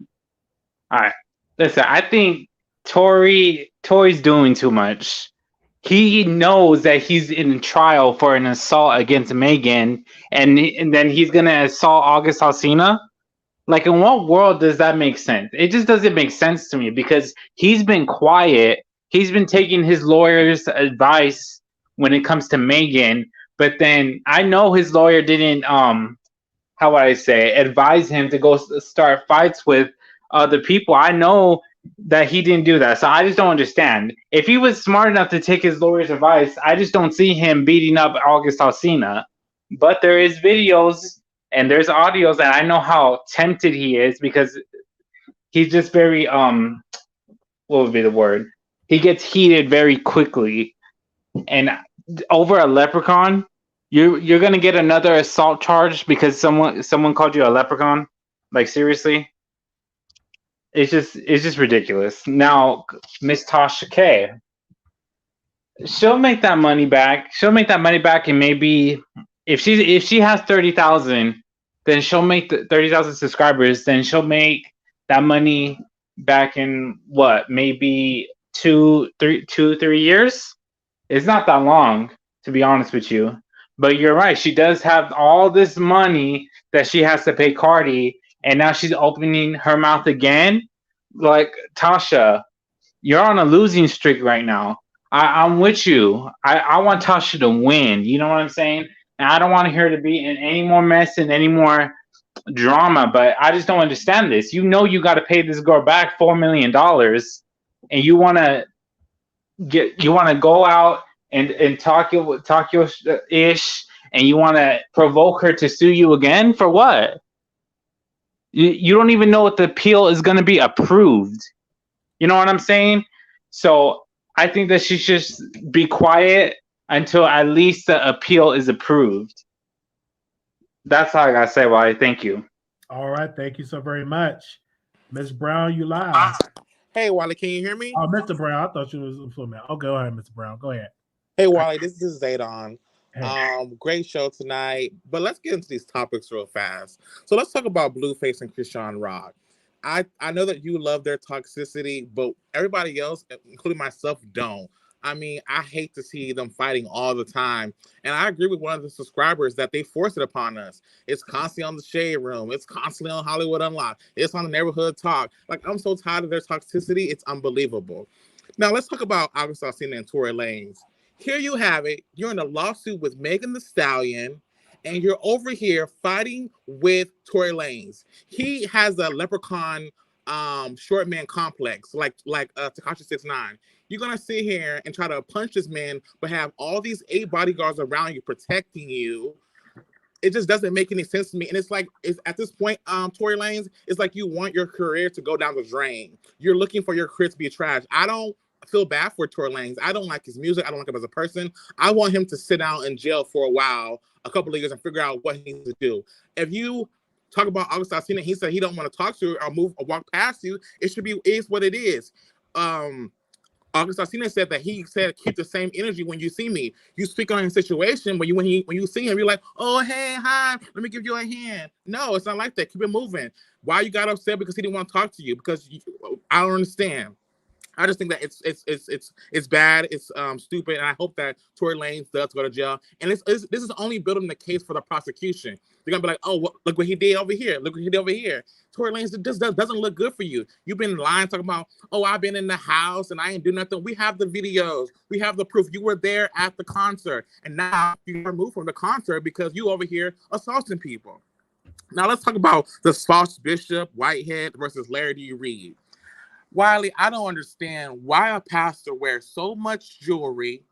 All right. Listen, I think Tory's doing too much. He knows that he's in trial for an assault against Megan, and then he's gonna assault August Alsina. Like, in what world does that make sense? It just doesn't make sense to me because he's been quiet. He's been taking his lawyer's advice when it comes to Megan, but then I know his lawyer didn't how would I say, advise him to go start fights with other people. I know that he didn't do that, so I just don't understand. If he was smart enough to take his lawyer's advice, I just don't see him beating up August Alsina. But there is videos and there's audios, and I know how tempted he is because he's just very what would be the word? He gets heated very quickly, and over a leprechaun, you're gonna get another assault charge because someone called you a leprechaun. Like, seriously, it's just ridiculous. Now, Miss Tasha K, she'll make that money back. She'll make that money back, and maybe if she has 30,000, then she'll make the 30,000 subscribers. Then she'll make that money back in what, maybe 3 years. It's not that long, to be honest with you. But you're right. She does have all this money that she has to pay Cardi, and now she's opening her mouth again. Like, Tasha, you're on a losing streak right now. I'm with you. I want Tasha to win. You know what I'm saying? And I don't want her to be in any more mess and any more drama. But I just don't understand this. You know you got to pay this girl back $4 million, and you want to go out and talk your ish, and you want to provoke her to sue you again for what? You don't even know if the appeal is going to be approved. You know what I'm saying? So I think that she should be quiet until at least the appeal is approved. That's all I gotta say, Wally. Thank you. All right. Thank you so very much. Miss Brown, you live. Hey, Wally, can you hear me? Oh, Mr. Brown, I thought you was for me. Oh, go ahead, Mr. Brown. Go ahead. Hey, Wiley, this is Zaydon. Hey. Great show tonight, but let's get into these topics real fast. So let's talk about Blueface and Krishan Rock. I know that you love their toxicity, but everybody else, including myself, don't. I mean, I hate to see them fighting all the time. And I agree with one of the subscribers that they force it upon us. It's constantly on the Shade Room. It's constantly on Hollywood Unlocked. It's on the Neighborhood Talk. Like, I'm so tired of their toxicity. It's unbelievable. Now, let's talk about August Alsina and Tory Lanez. Here you have it. You're in a lawsuit with Megan Thee Stallion, and you're over here fighting with Tory Lanez. He has a leprechaun short man complex, like Tekashi 6ix9ine. You're gonna sit here and try to punch this man, but have all these 8 bodyguards around you protecting you. It just doesn't make any sense to me. And it's like, it's at this point, Tory Lanez, it's like you want your career to go down the drain. You're looking for your career to be trash. I don't feel bad for Tory Lanez. I don't like his music. I don't like him as a person. I want him to sit down in jail for a while, a couple of years, and figure out what he needs to do. If you talk about August Alsina, he said he don't want to talk to you or move or walk past you. It should be is what it is. August Alsina said that he said keep the same energy when you see me. You speak on his situation when you see him, you're like, oh hey, hi, let me give you a hand. No, it's not like that. Keep it moving. Why you got upset because he didn't want to talk to you? Because I don't understand. I just think that it's bad, it's stupid, and I hope that Tory Lanez does go to jail. And this is only building the case for the prosecution. They're gonna be like, oh, look what he did over here. Look what he did over here. Tory Lanez just doesn't look good for you. You've been lying, talking about, oh, I've been in the house and I ain't do nothing. We have the videos. We have the proof. You were there at the concert, and now you're removed from the concert because you over here assaulting people. Now let's talk about the false bishop Whitehead versus Larry D. Reid. Wiley, I don't understand why a pastor wears so much jewelry,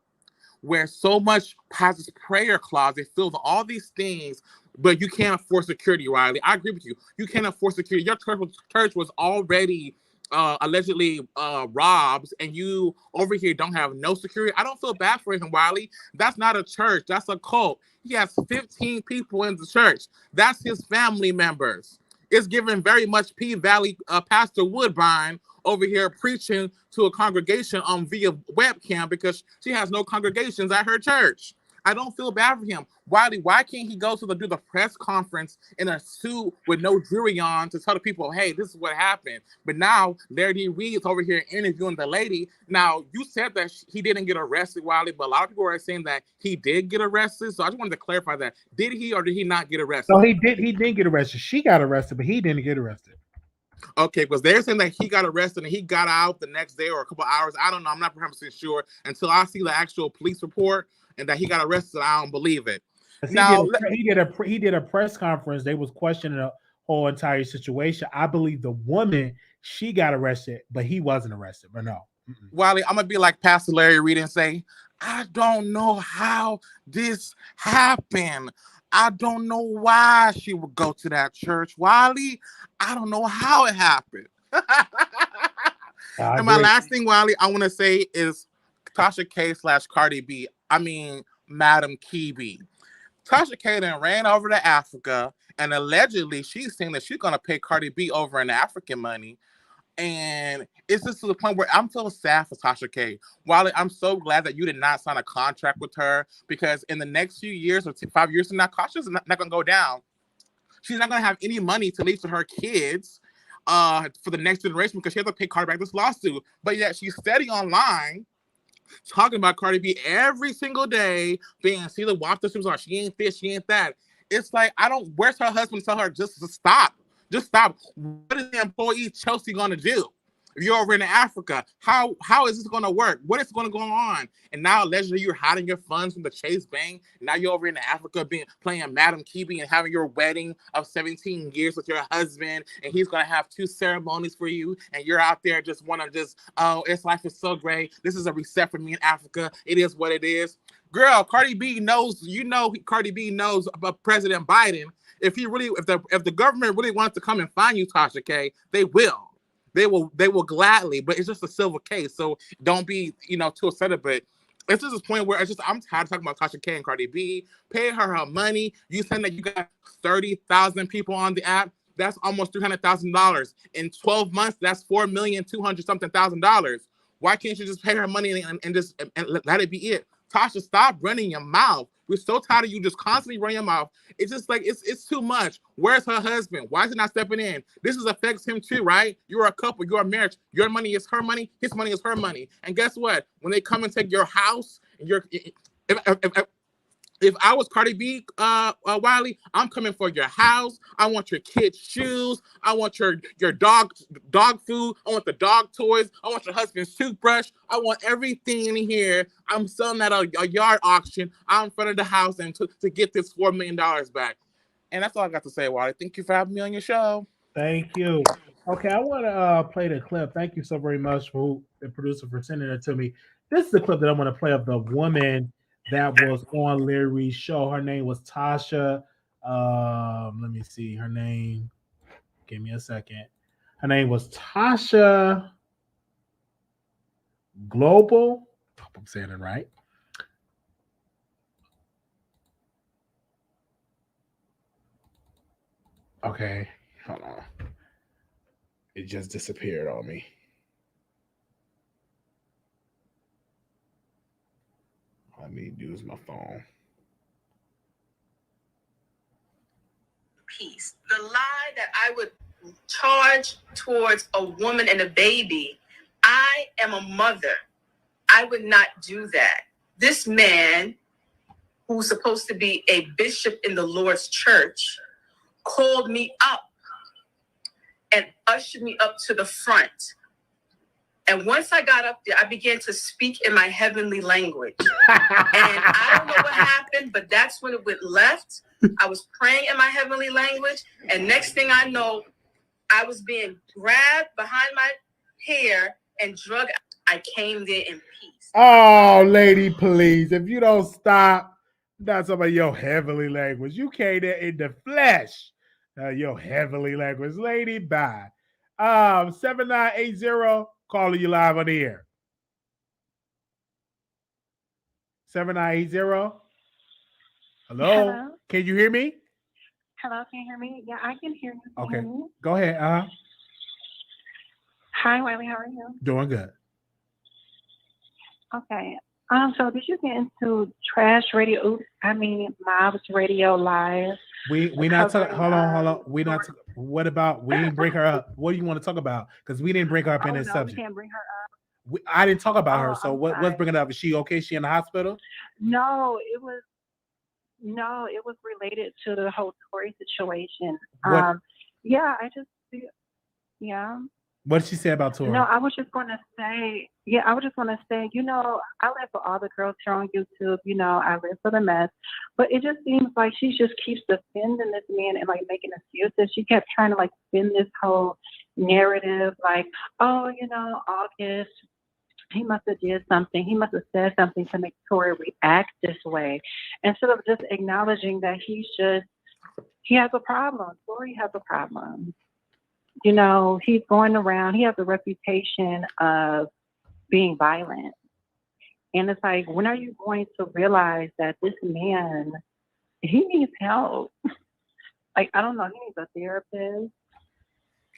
wears so much, has his prayer closet filled with all these things, but you can't afford security, Wiley. I agree with you. You can't afford security. Your church was already allegedly robbed, and you over here don't have no security. I don't feel bad for him, Wiley. That's not a church. That's a cult. He has 15 people in the church. That's his family members. It's given very much P Valley Pastor Woodbine over here preaching to a congregation on via webcam because she has no congregations at her church. I don't feel bad for him. Why can't he go to do the press conference in a suit with no jewelry on to tell the people, hey, this is what happened? But now Larry D. Reid is over here interviewing the lady. Now, you said that he didn't get arrested, Wiley, but a lot of people are saying that he did get arrested. So I just wanted to clarify that. Did he or did he not get arrested? No, he did. He didn't get arrested. She got arrested, but he didn't get arrested. Okay, because they're saying that he got arrested and he got out the next day or a couple hours. I don't know. I'm not 100% sure until I see the actual police report and that he got arrested. I don't believe it. Now he did a press conference. They was questioning the whole entire situation. I believe the woman, she got arrested, but he wasn't arrested. But no, Wiley, I'm gonna be like Pastor Larry Reid and say, I don't know how this happened. I don't know why she would go to that church, Wiley. I don't know how it happened. And my last thing, Wiley, I want to say is Tasha K / Cardi B. I mean, Madam Kibi. Tasha K then ran over to Africa, and allegedly she's saying that she's gonna pay Cardi B over in African money. And it's just to the point where I'm so sad for Tasha K. Wiley, I'm so glad that you did not sign a contract with her, because in the next few years or 5 years from now, Tasha's not going to go down. She's not going to have any money to leave to her kids for the next generation because she has to pay Cardi back this lawsuit. But yet she's steady online talking about Cardi B every single day, being see the watch the superstar. She ain't this, she ain't that. It's like, where's her husband tell her just to stop? Just stop. What is the employee Chelsea going to do? If you're over in Africa, how is this going to work? What is going to go on? And now allegedly you're hiding your funds from the Chase Bank. Now you're over in Africa playing Madam Kibi and having your wedding of 17 years with your husband, and he's going to have 2 ceremonies for you, and you're out there just want to it's life is so great. This is a reset for me in Africa. It is what it is. Girl, Cardi B knows, Cardi B knows about President Biden. If the government really wants to come and find you, Tasha K, they will. They will gladly, but it's just a civil case. So don't be, too upset. But it's just this point where I'm tired of talking about Tasha K and Cardi B. Pay her money. You saying that you got 30,000 people on the app. That's almost $300,000. In 12 months, that's $4,200,000. Why can't you just pay her money and let it be it? Tasha, stop running your mouth. We're so tired of you just constantly running your mouth. It's just like, it's too much. Where's her husband? Why is he not stepping in? This affects him too, right? You're a couple, you're a marriage. Your money is her money. His money is her money. And guess what? When they come and take your house, if I was Cardi B, Wiley, I'm coming for your house. I want your kids' shoes. I want your dog food. I want the dog toys. I want your husband's toothbrush. I want everything in here. I'm selling at a yard auction out in front of the house and to get this $4 million back. And that's all I got to say, Wiley. Thank you for having me on your show. Thank you. Okay, I want to play the clip. Thank you so very much for the producer for sending it to me. This is the clip that I want to play of the woman that was on Reid's show. Her name was Tasha. Let me see her name. Give me a second. Her name was Tasha Global. I hope I'm saying it right. Okay, hold on. It just disappeared on me. Let me use my phone. Peace. The lie that I would charge towards a woman and a baby, I am a mother. I would not do that. This man, who's supposed to be a bishop in the Lord's church, called me up and ushered me up to the front. And once I got up there, I began to speak in my heavenly language. And I don't know what happened, but that's when it went left. I was praying in my heavenly language. And next thing I know, I was being grabbed behind my hair and drugged. I came there in peace. Oh, lady, please. If you don't stop, not talking about your heavenly language. You came there in the flesh. Your heavenly language. Lady, bye. 7980. Calling you live on the air. 7980. Hello? Hello? Can you hear me? Hello, can you hear me? Yeah, I can hear you. Can Okay. you hear me? Go ahead. Hi, Wiley, how are you? Doing good. Okay. So did you get into trash radio? Oops, I mean Mob's Radio Live. We not talking. Hold on. We not. What about? We didn't bring her up. What do you want to talk about? Because we didn't bring her up in this subject. We can't bring her up. I didn't talk about her. So what's sorry. bringing it up? Is she okay? She in the hospital? No, it was related to the whole Tory situation. What? Yeah. What did she say about Tory? No, I was just going to say, I live for all the girls here on YouTube. I live for the mess. But it just seems like she just keeps defending this man and like making excuses. She kept trying to like spin this whole narrative like, oh, August, he must have did something. He must have said something to make Tory react this way. Instead of just acknowledging that he has a problem. Tory has a problem. He's going around, he has a reputation of being violent. And it's like, when are you going to realize that this man, he needs help? Like, I don't know, he needs a therapist.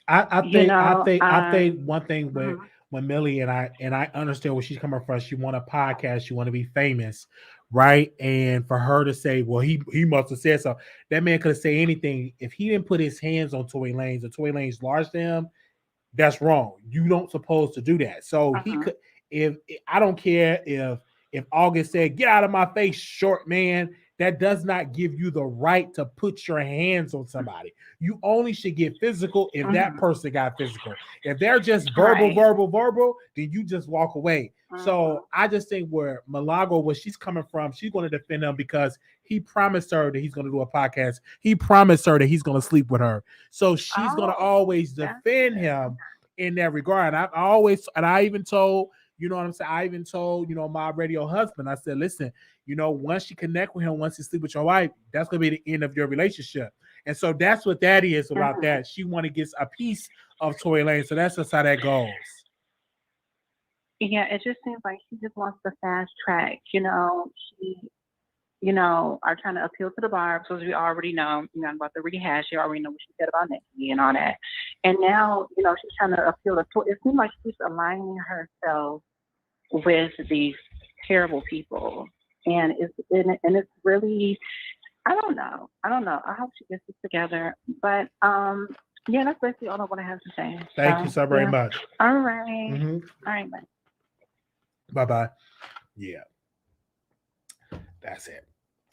I think one thing with Millie and I understand where she's coming from. She want a podcast, she want to be famous, right? And for her to say, well, he must have said so. That man could have said anything. If he didn't put his hands on Tory Lanez, or Tory Lanez large to him, that's wrong. You don't supposed to do that. So he could. If I don't care if August said, "Get out of my face, short man," that does not give you the right to put your hands on somebody. You only should get physical if that person got physical. If they're just verbal, then you just walk away. So I just think where she's coming from, she's going to defend him because he promised her that he's going to do a podcast. He promised her that he's going to sleep with her. So she's going to always defend him in that regard. I even told, you know what I'm saying? I even told, my radio husband, I said, listen, once you connect with him, once you sleep with your wife, that's going to be the end of your relationship. And so that's what that is about that. She want to get a piece of Tory Lanez. So that's just how that goes. Yeah, it just seems like she just wants the fast track. She, are trying to appeal to the bar because we already know, about the rehash. You already know what she said about Nikki and all that. And now, she's trying to appeal to. It seems like she's aligning herself with these terrible people. and it's really, I don't know. I hope she gets it together. But yeah, that's basically all I want to have to say. Thank you so very much. All right. Mm-hmm. All right, bye. Bye-bye. Yeah. That's it.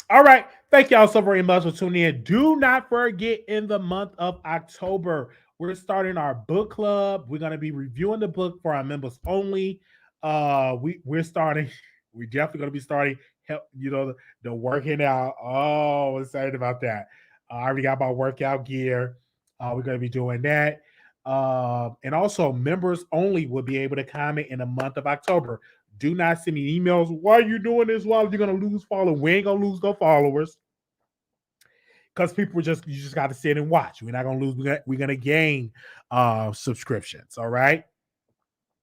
All right. Thank y'all so very much for tuning in. Do not forget, in the month of October, we're starting our book club. We're going to be reviewing the book for our members only. We're starting. We're definitely going to be starting. The working out. Oh, I'm excited about that. I already got my workout gear. We're going to be doing that. And also, members only will be able to comment in the month of October. Do not send me emails. Why are you doing this? Why are you going to lose followers? We ain't going to lose no followers. Because you just got to sit and watch. We're not going to lose. We're going to gain subscriptions. All right.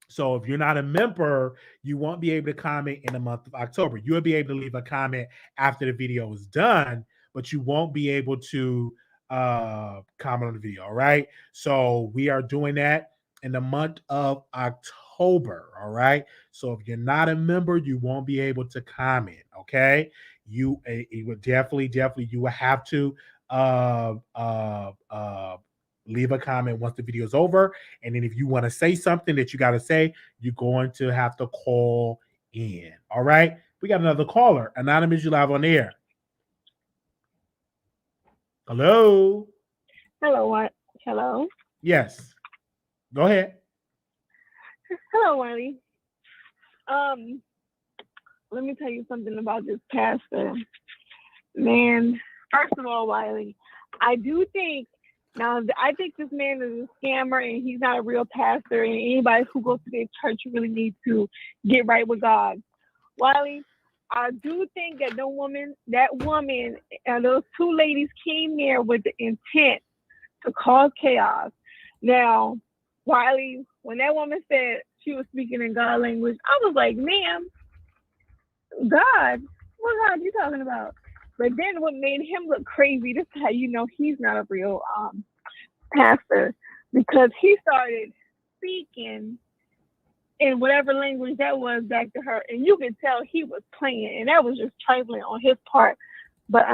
So if you're not a member, you won't be able to comment in the month of October. You'll be able to leave a comment after the video is done, but you won't be able to comment on the video. All right. So we are doing that in the month of October. All right. So if you're not a member, you won't be able to comment. Okay. It would definitely, you will have to leave a comment once the video is over. And then if you want to say something that you got to say, you're going to have to call in. All right. We got another caller. Anonymous, you live on the air. Hello. Hello, what? Hello. Yes. Go ahead. Hello, Wiley. Let me tell you something about this pastor. Man, first of all, Wiley, I think this man is a scammer and he's not a real pastor, and anybody who goes to their church really needs to get right with God. Wiley, I do think that that woman and those two ladies came there with the intent to cause chaos. Now, Wiley, when that woman said she was speaking in God language, I was like, ma'am, God? What God are you talking about? But then what made him look crazy, this is how you know he's not a real pastor, because he started speaking in whatever language that was back to her, and you could tell he was playing, and that was just trifling on his part. But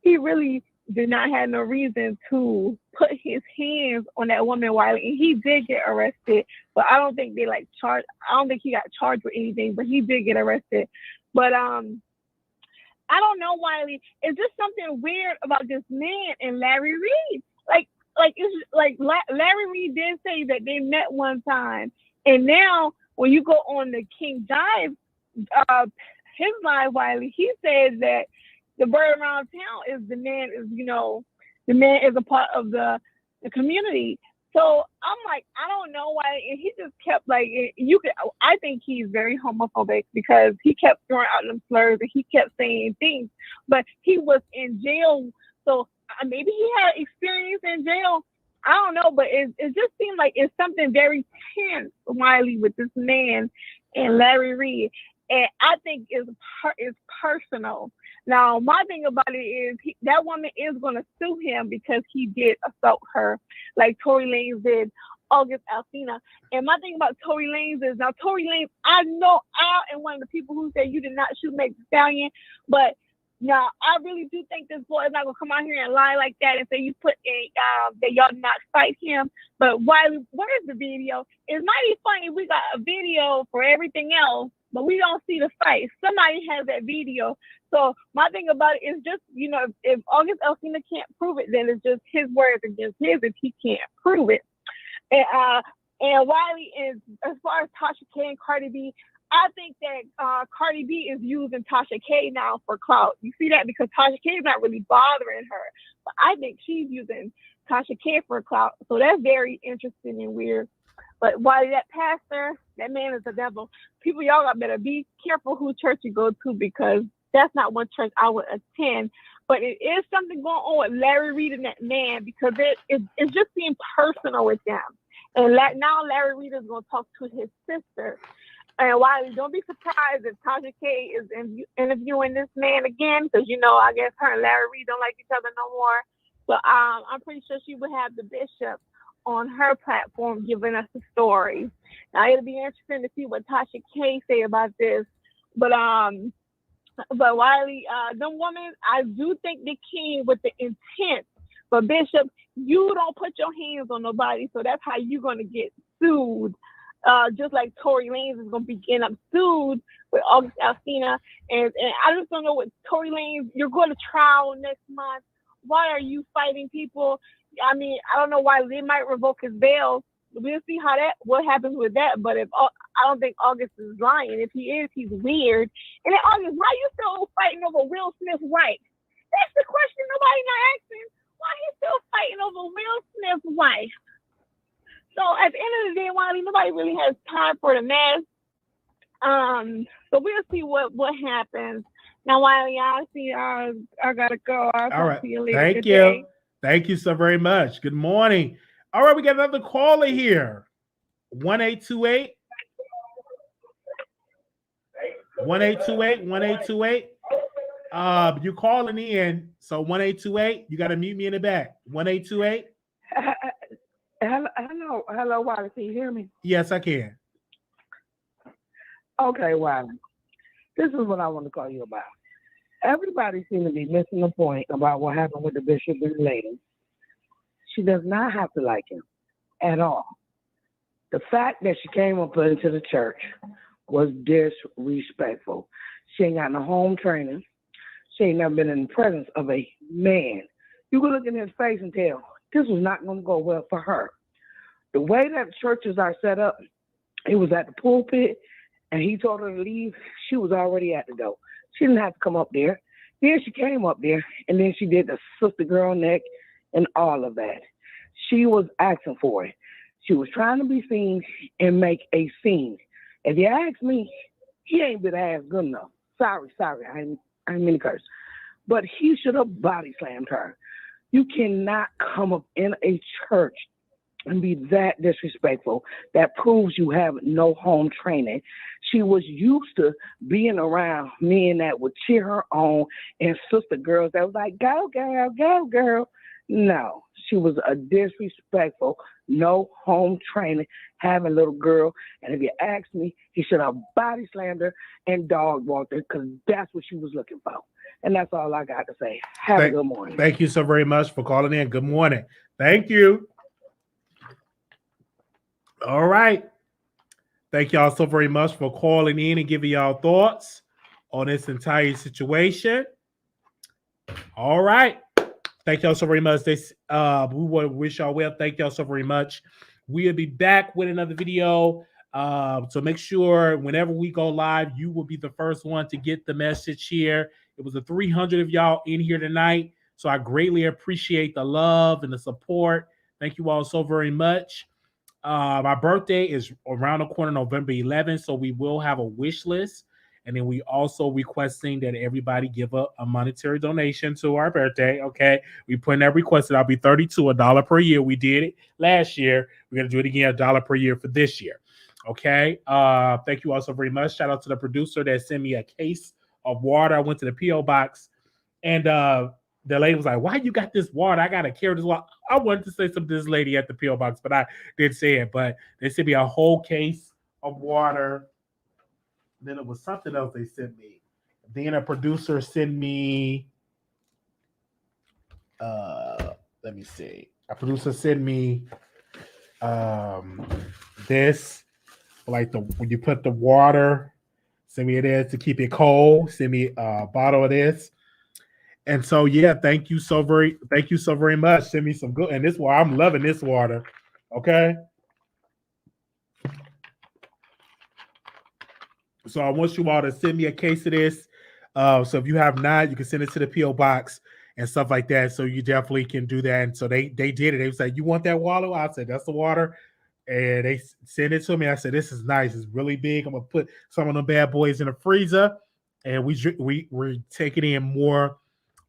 he really did not have no reason to put his hands on that woman, Wiley, and he did get arrested. But I don't think I don't think he got charged with anything, but he did get arrested. But I don't know, Wiley. Is there something weird about this man and Larry Reid? Larry Reid did say that they met one time, and now when you go on the King Jive, his live, Wiley, he says that the bird around town is the man is a part of the community. So I'm like, I don't know why, and he just kept I think he's very homophobic because he kept throwing out them slurs and he kept saying things, but he was in jail, so maybe he had experience in jail. I don't know, but it just seemed like it's something very tense, Wiley, with this man and Larry Reid, and I think it's personal. Now, my thing about it is that woman is going to sue him because he did assault her, like Tory Lanez did August Alsina. And my thing about Tory Lanez is, now Tory Lanez, I know I am one of the people who say you did not shoot Meg Thee Stallion, but now I really do think this boy is not going to come out here and lie like that and say you put in that y'all did not fight him. But Wiley, where's the video? It's mighty funny. We got a video for everything else, but we don't see the fight. Somebody has that video. So my thing about it is just, if August Alsina can't prove it, then it's just his words against his if he can't prove it. And Wiley is, as far as Tasha K and Cardi B, I think that Cardi B is using Tasha K now for clout. You see that? Because Tasha K is not really bothering her. But I think she's using Tasha K for clout. So that's very interesting and weird. But Wiley, that pastor, that man is the devil. People, y'all got better be careful who church you go to, because that's not one church I would attend. But it is something going on with Larry Reid and that man, because it's just being personal with them. And now Larry Reid is going to talk to his sister. And Wiley, don't be surprised if Tasha K is interviewing this man again, because, I guess her and Larry Reid don't like each other no more. But I'm pretty sure she would have the bishop on her platform giving us the story. Now, it'll be interesting to see what Tasha K say about this. But But Wiley, them women, I do think they came with the intent. But Bishop, you don't put your hands on nobody, so that's how you're gonna get sued. Just like Tory Lanez is gonna be getting up sued with August Alsina, and I just don't know what Tory Lanez. You're going to trial next month. Why are you fighting people? I mean, I don't know why they might revoke his bail. We'll see what happens with that. But I don't think August is lying. If he is, he's weird. And then August, why you still fighting over Will Smith's wife? That's the question nobody not asking. Why he still fighting over Will Smith's wife? So at the end of the day, Wiley, nobody really has time for the mess. So we'll see what happens. Now, Wiley, I see I gotta go. I'll talk to you later. Thank you. Thank you so very much. Good morning. All right, we got another caller here. 1828. 1828. You're calling in. So 1828, you gotta mute me in the back. 1828. Hello, Wiley. Can you hear me? Yes, I can. Okay, Wiley. This is what I want to call you about. Everybody seems to be missing the point about what happened with the bishop and the lady. She does not have to like him at all. The fact that she came up into the church was disrespectful. She ain't got no home training. She ain't never been in the presence of a man. You can look in his face and tell this was not going to go well for her. The way that churches are set up, it was at the pulpit, and he told her to leave. She was already at the door. She didn't have to come up there. Then she came up there, and then she did the sister girl neck and all of that. She was asking for it. She was trying to be seen and make a scene. If you ask me, he ain't been ass good enough. Sorry, I didn't mean to curse. But he should have body slammed her. You cannot come up in a church and be that disrespectful. That proves you have no home training. She was used to being around men that would cheer her on and sister girls that was like, go girl, go girl. No, she was a disrespectful, no home training, having little girl. And if you ask me, he should have body slammed her and dog walked her because that's what she was looking for. And that's all I got to say. Have a good morning. Thank you so very much for calling in. Good morning. Thank you. All right. Thank y'all so very much for calling in and giving y'all thoughts on this entire situation. All right. Thank y'all so very much. We want to wish y'all well. Thank y'all so very much. We'll be back with another video. So make sure whenever we go live, you will be the first one to get the message here. It was 300 of y'all in here tonight. So I greatly appreciate the love and the support. Thank you all so very much. My birthday is around the corner, November 11th. So we will have a wish list. And then we also requesting that everybody give a monetary donation to our birthday. Okay. We put in that request. I'll be $32, $1 per year. We did it last year. We're going to do it again, $1 per year for this year. Okay. Thank you all so very much. Shout out to the producer that sent me a case of water. I went to the P.O. box and the lady was like, why you got this water? I got to carry this water. I wanted to say something to this lady at the P.O. box, but I didn't say it. But they sent me a whole case of water. Then it was something else they sent me. Then a producer sent me, let me see. A producer sent me this, like when you put the water, send me it is to keep it cold. Send me a bottle of this. And so yeah, thank you so very much. Send me some good, and this water, I'm loving this water. Okay. So I want you all to send me a case of this. So if you have not, you can send it to the P.O. box and stuff like that. So you definitely can do that. And so they did it. They was like, you want that water? I said, that's the water. And they sent it to me. I said, this is nice. It's really big. I'm going to put some of them bad boys in the freezer. And we're taking in more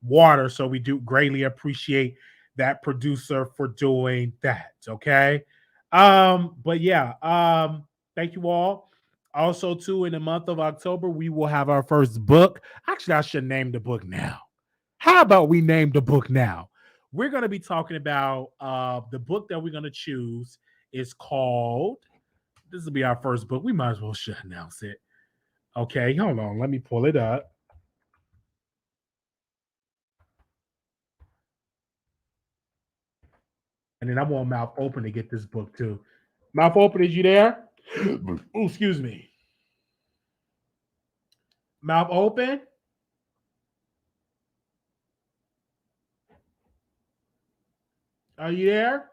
water. So we do greatly appreciate that producer for doing that. Okay. But yeah, thank you all. Also, too, in the month of October, we will have our first book. Actually, I should name the book now. How about we name the book now? We're going to be talking about the book that we're going to choose is called, this will be our first book. We might as well should announce it. Okay, hold on. Let me pull it up. And then I want Mouth Open to get this book too. Mouth Open, is you there? Oh, excuse me. Mouth Open. Are you there?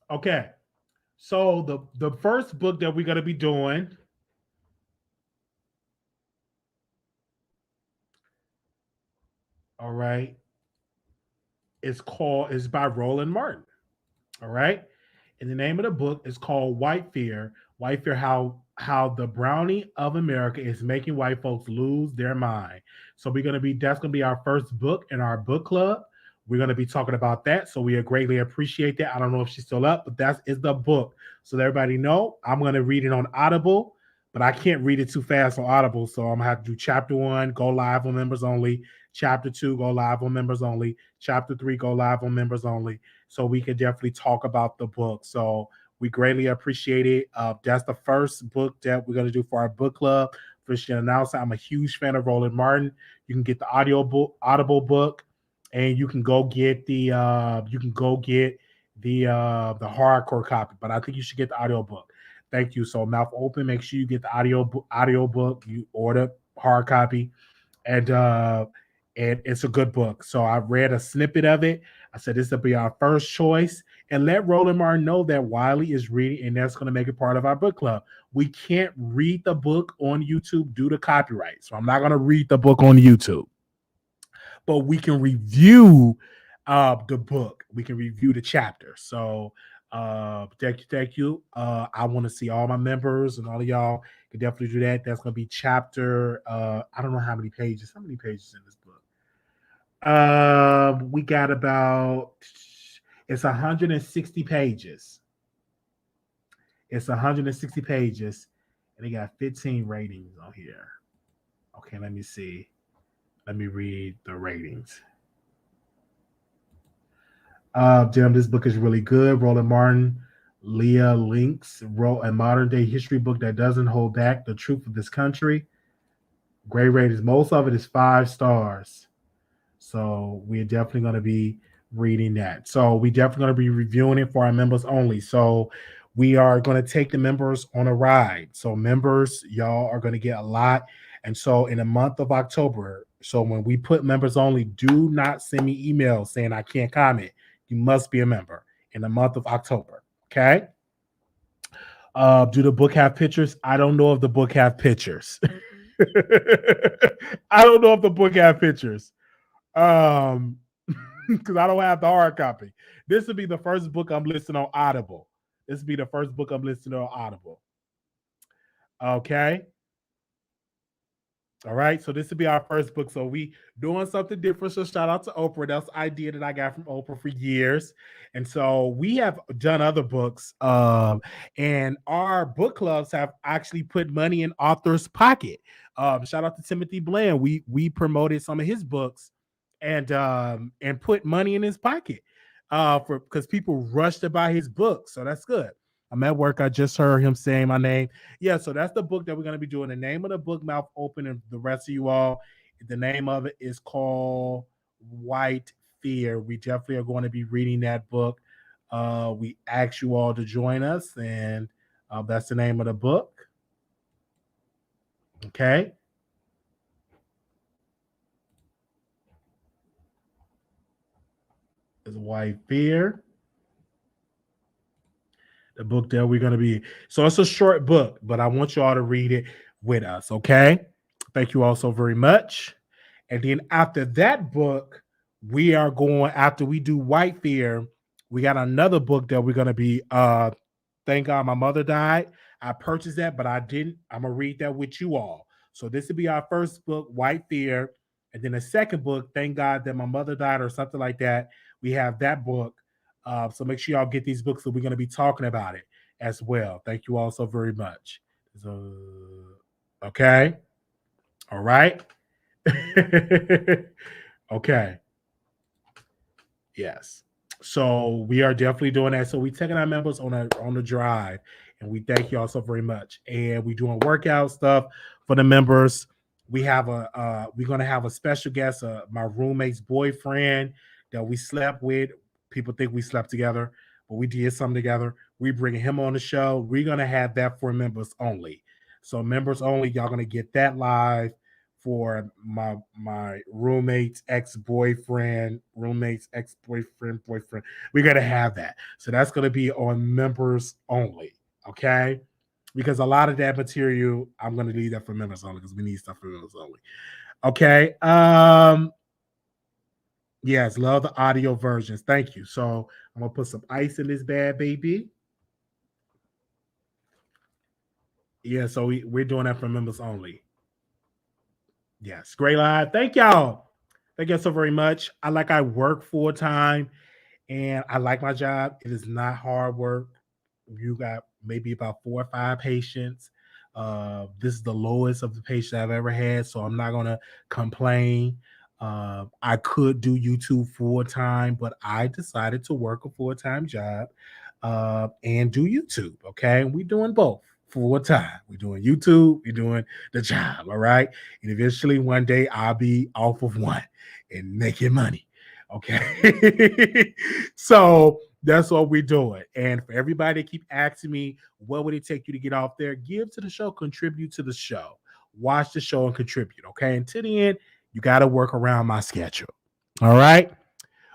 Okay. So the first book that we're going to be doing, all right, is by Roland Martin. All right. And the name of the book is called White Fear. White Fear, how the brownie of America is making white folks lose their mind. So that's gonna be our first book in our book club. We're gonna be talking about that. So we greatly appreciate that. I don't know if she's still up, but that is the book. So let everybody know, I'm gonna read it on Audible, but I can't read it too fast on Audible. So I'm gonna have to do chapter 1, go live on members only. Chapter 2, go live on members only. Chapter 3, go live on members only. So we can definitely talk about the book. So we greatly appreciate it. That's the first book that we're going to do for our book club. For she announced, I'm a huge fan of Roland Martin. You can get the Audible book, and you can go get the hardcore copy. But I think you should get the audio book. Thank you. So Mouth Open, make sure you get the audio book. You order hard copy, and it's a good book. So I read a snippet of it. I said this will be our first choice, and let Roland Martin know that Wiley is reading, and that's going to make it part of our book club. We can't read the book on YouTube due to copyright, so I'm not going to read the book on YouTube. But we can review the book. We can review the chapter. So thank you. I want to see all my members and all of y'all can definitely do that. That's going to be chapter. I don't know how many pages. How many pages in this book? We got it's 160 pages. It's 160 pages, and they got 15 ratings on here. Okay, let me see. Let me read the ratings. Jim, this book is really good. Roland Martin, Leah Links wrote a modern day history book that doesn't hold back the truth of this country. Great ratings. Most of it is 5 stars. So we're definitely going to be reading that. So we definitely going to be reviewing it for our members only. So we are going to take the members on a ride. So members, y'all are going to get a lot. And so in the month of October, so when we put members only, do not send me emails saying I can't comment. You must be a member in the month of October. Okay. Do the book have pictures? I don't know if the book have pictures. I don't know if the book have pictures. Because I don't have the hard copy. This will be the first book I'm listing on Audible. This will be the first book I'm listing on Audible. Okay. All right. So this will be our first book. So we doing something different. So shout out to Oprah. That's the idea that I got from Oprah for years. And so we have done other books. And our book clubs have actually put money in authors' pocket. Shout out to Timothy Bland. We promoted some of his books and put money in his pocket because people rushed to buy his book. So that's good. I'm at work. I just heard him saying my name. Yeah, so that's the book that we're going to be doing. The name of the book, Mouth Open, and the rest of you all, the name of it is called White Fear. We definitely are going to be reading that book. We ask you all to join us, and that's the name of the book. Okay. It's White Fear. The book that we're going to be. So it's a short book, but I want you all to read it with us. Okay. Thank you all so very much. And then after that book, we are going, after we do White Fear, we got another book that we're going to be, thank God my mother died. I purchased that, but I didn't. I'm going to read that with you all. So this will be our first book, White Fear. And then the second book, thank God that my mother died or something like that. We have that book. So make sure y'all get these books. So we're going to be talking about it as well. Thank you all so very much. So, okay. All right. Okay. Yes. So we are definitely doing that. So we taking our members on the drive, and we thank y'all so very much. And we doing workout stuff for the members. we're gonna have a special guest, my roommate's boyfriend that we slept with. People think we slept together, but we did something together. We bringing him on the show. We're gonna have that for members only. So members only, y'all gonna get that live for my roommate's ex-boyfriend, boyfriend. We're gonna have that. So that's gonna be on members only. Okay. Because a lot of that material, I'm gonna leave that for members only because we need stuff for members only. Okay. Yes, love the audio versions. Thank you. So I'm gonna put some ice in this bad baby. Yeah, so we're doing that for members only. Yes, great live. Thank y'all. Thank y'all so very much. I work full time and I like my job. It is not hard work. You got maybe about 4 or 5 patients. This is the lowest of the patients I've ever had, so I'm not gonna complain. I could do YouTube full time, but I decided to work a full time job and do YouTube. Okay, and we're doing both full time. We're doing YouTube, we're doing the job. All right, and eventually one day I'll be off of one and making money. Okay, so that's what we're doing. And for everybody that keep asking me, what would it take you to get off there? Give to the show, contribute to the show, watch the show and contribute. Okay, and to the end, you got to work around my schedule. All right.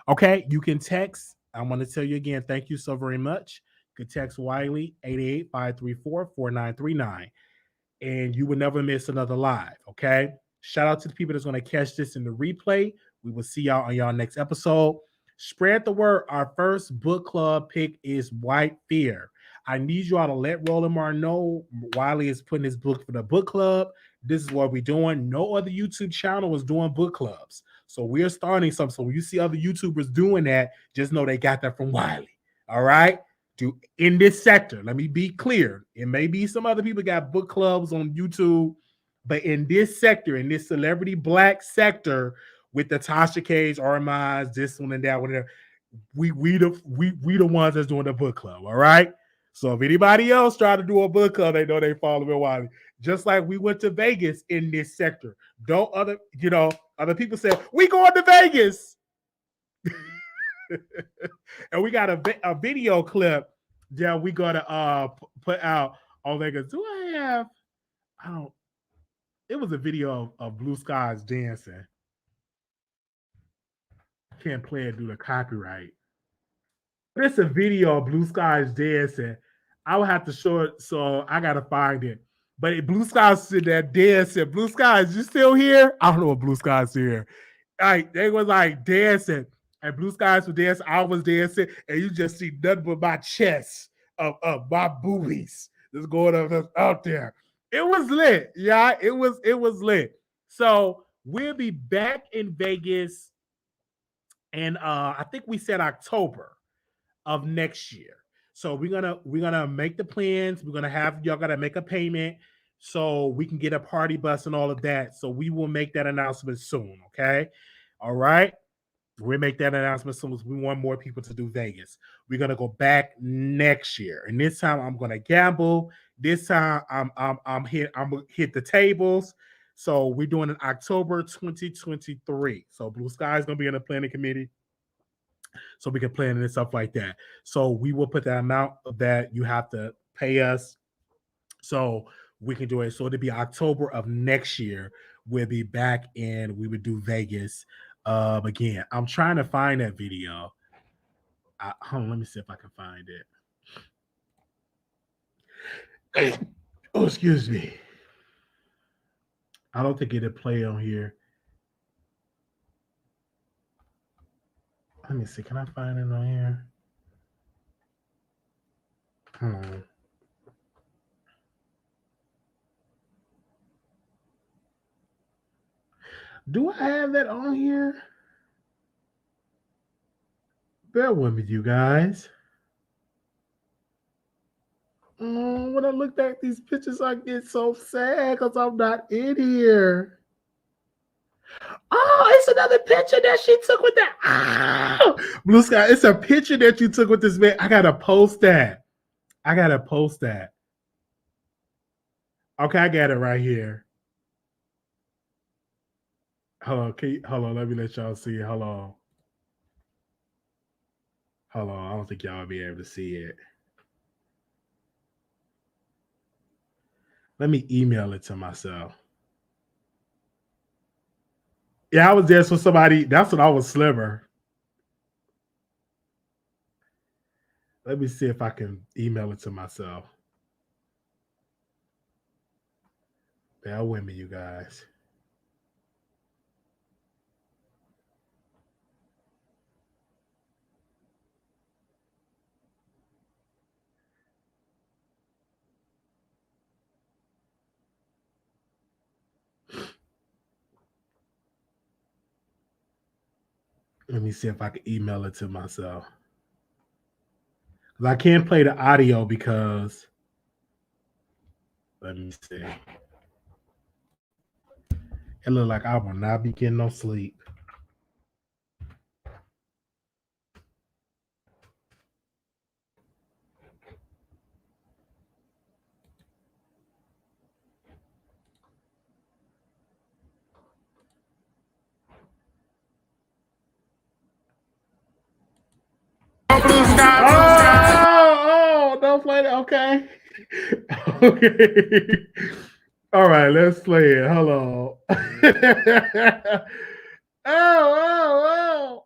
Okay, you can text. I'm going to tell you again, thank you so very much. You can text Wiley 888-534-4939, and you will never miss another live. Okay. Shout out to the people that's going to catch this in the replay. We will see y'all on y'all next episode. Spread the word. Our first book club pick is White Fear. I need you all to let Roland Martin know Wiley is putting his book for the book club. This is what we're doing. No other YouTube channel is doing book clubs. So we're starting something. So when you see other YouTubers doing that, just know they got that from Wiley. All right? In this sector, let me be clear. It may be some other people got book clubs on YouTube, but in this sector, in this celebrity black sector, with the Tasha K's, Armand's, this one and that one, we the ones that's doing the book club. All right. So if anybody else try to do a book club, they know they following Wiley. Just like we went to Vegas in this sector. Don't other people say we going to Vegas, and we got a video clip that we gonna put out on Vegas. Do I have? I don't. It was a video of Blue Skies dancing. Can't play it due to copyright. But it's a video of Blue Skies dancing. I would have to show it, so I gotta find it. But Blue Skies sitting there dancing. Blue Skies, you still here? I don't know what Blue Skies here. Like they was like dancing, and Blue Skies was dancing. I was dancing, and you just see nothing but my chest of my boobies just going out there. It was lit, yeah. It was lit. So we'll be back in Vegas. And I think we said October of next year. So we're gonna make the plans. We're gonna have y'all gotta make a payment so we can get a party bus and all of that. So we will make that announcement soon. Okay, all right. We'll make that announcement soon as we want more people to do Vegas. We're gonna go back next year, and this time I'm gonna gamble. This time I'm gonna hit the tables. So we're doing in October 2023. So Blue Sky is going to be in the planning committee, so we can plan and stuff like that. So we will put the amount that you have to pay us, so we can do it. So it'll be October of next year. We'll be back and we would do Vegas again. I'm trying to find that video. Hold on, let me see if I can find it. Oh, excuse me. I don't think it'll play on here. Let me see. Can I find it on here? Hold on. Do I have that on here? Bear with me, you guys. When I look back at these pictures, I get so sad because I'm not in here. Oh, it's another picture that she took with that. Blue Sky, it's a picture that you took with this man. I gotta post that. Okay, I got it right here. Hold on, hold on. Let me let y'all see. Hold on. Hold on. I don't think y'all will be able to see it. Let me email it to myself. Yeah, I was there for somebody. That's when I was slimmer. Let me see if I can email it to myself. Bear with me, you guys. Let me see if I can email it to myself. I can't play the audio because, let me see. It look like I will not be getting no sleep. Oh, don't play that. Okay. Okay. All right, let's play it. Hold on. Oh.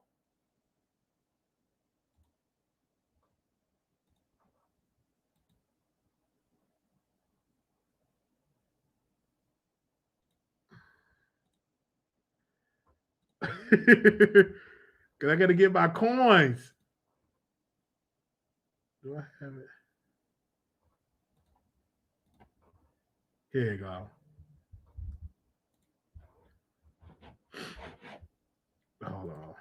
Cause I gotta get my coins. Do I have it? Here you go. Hold on.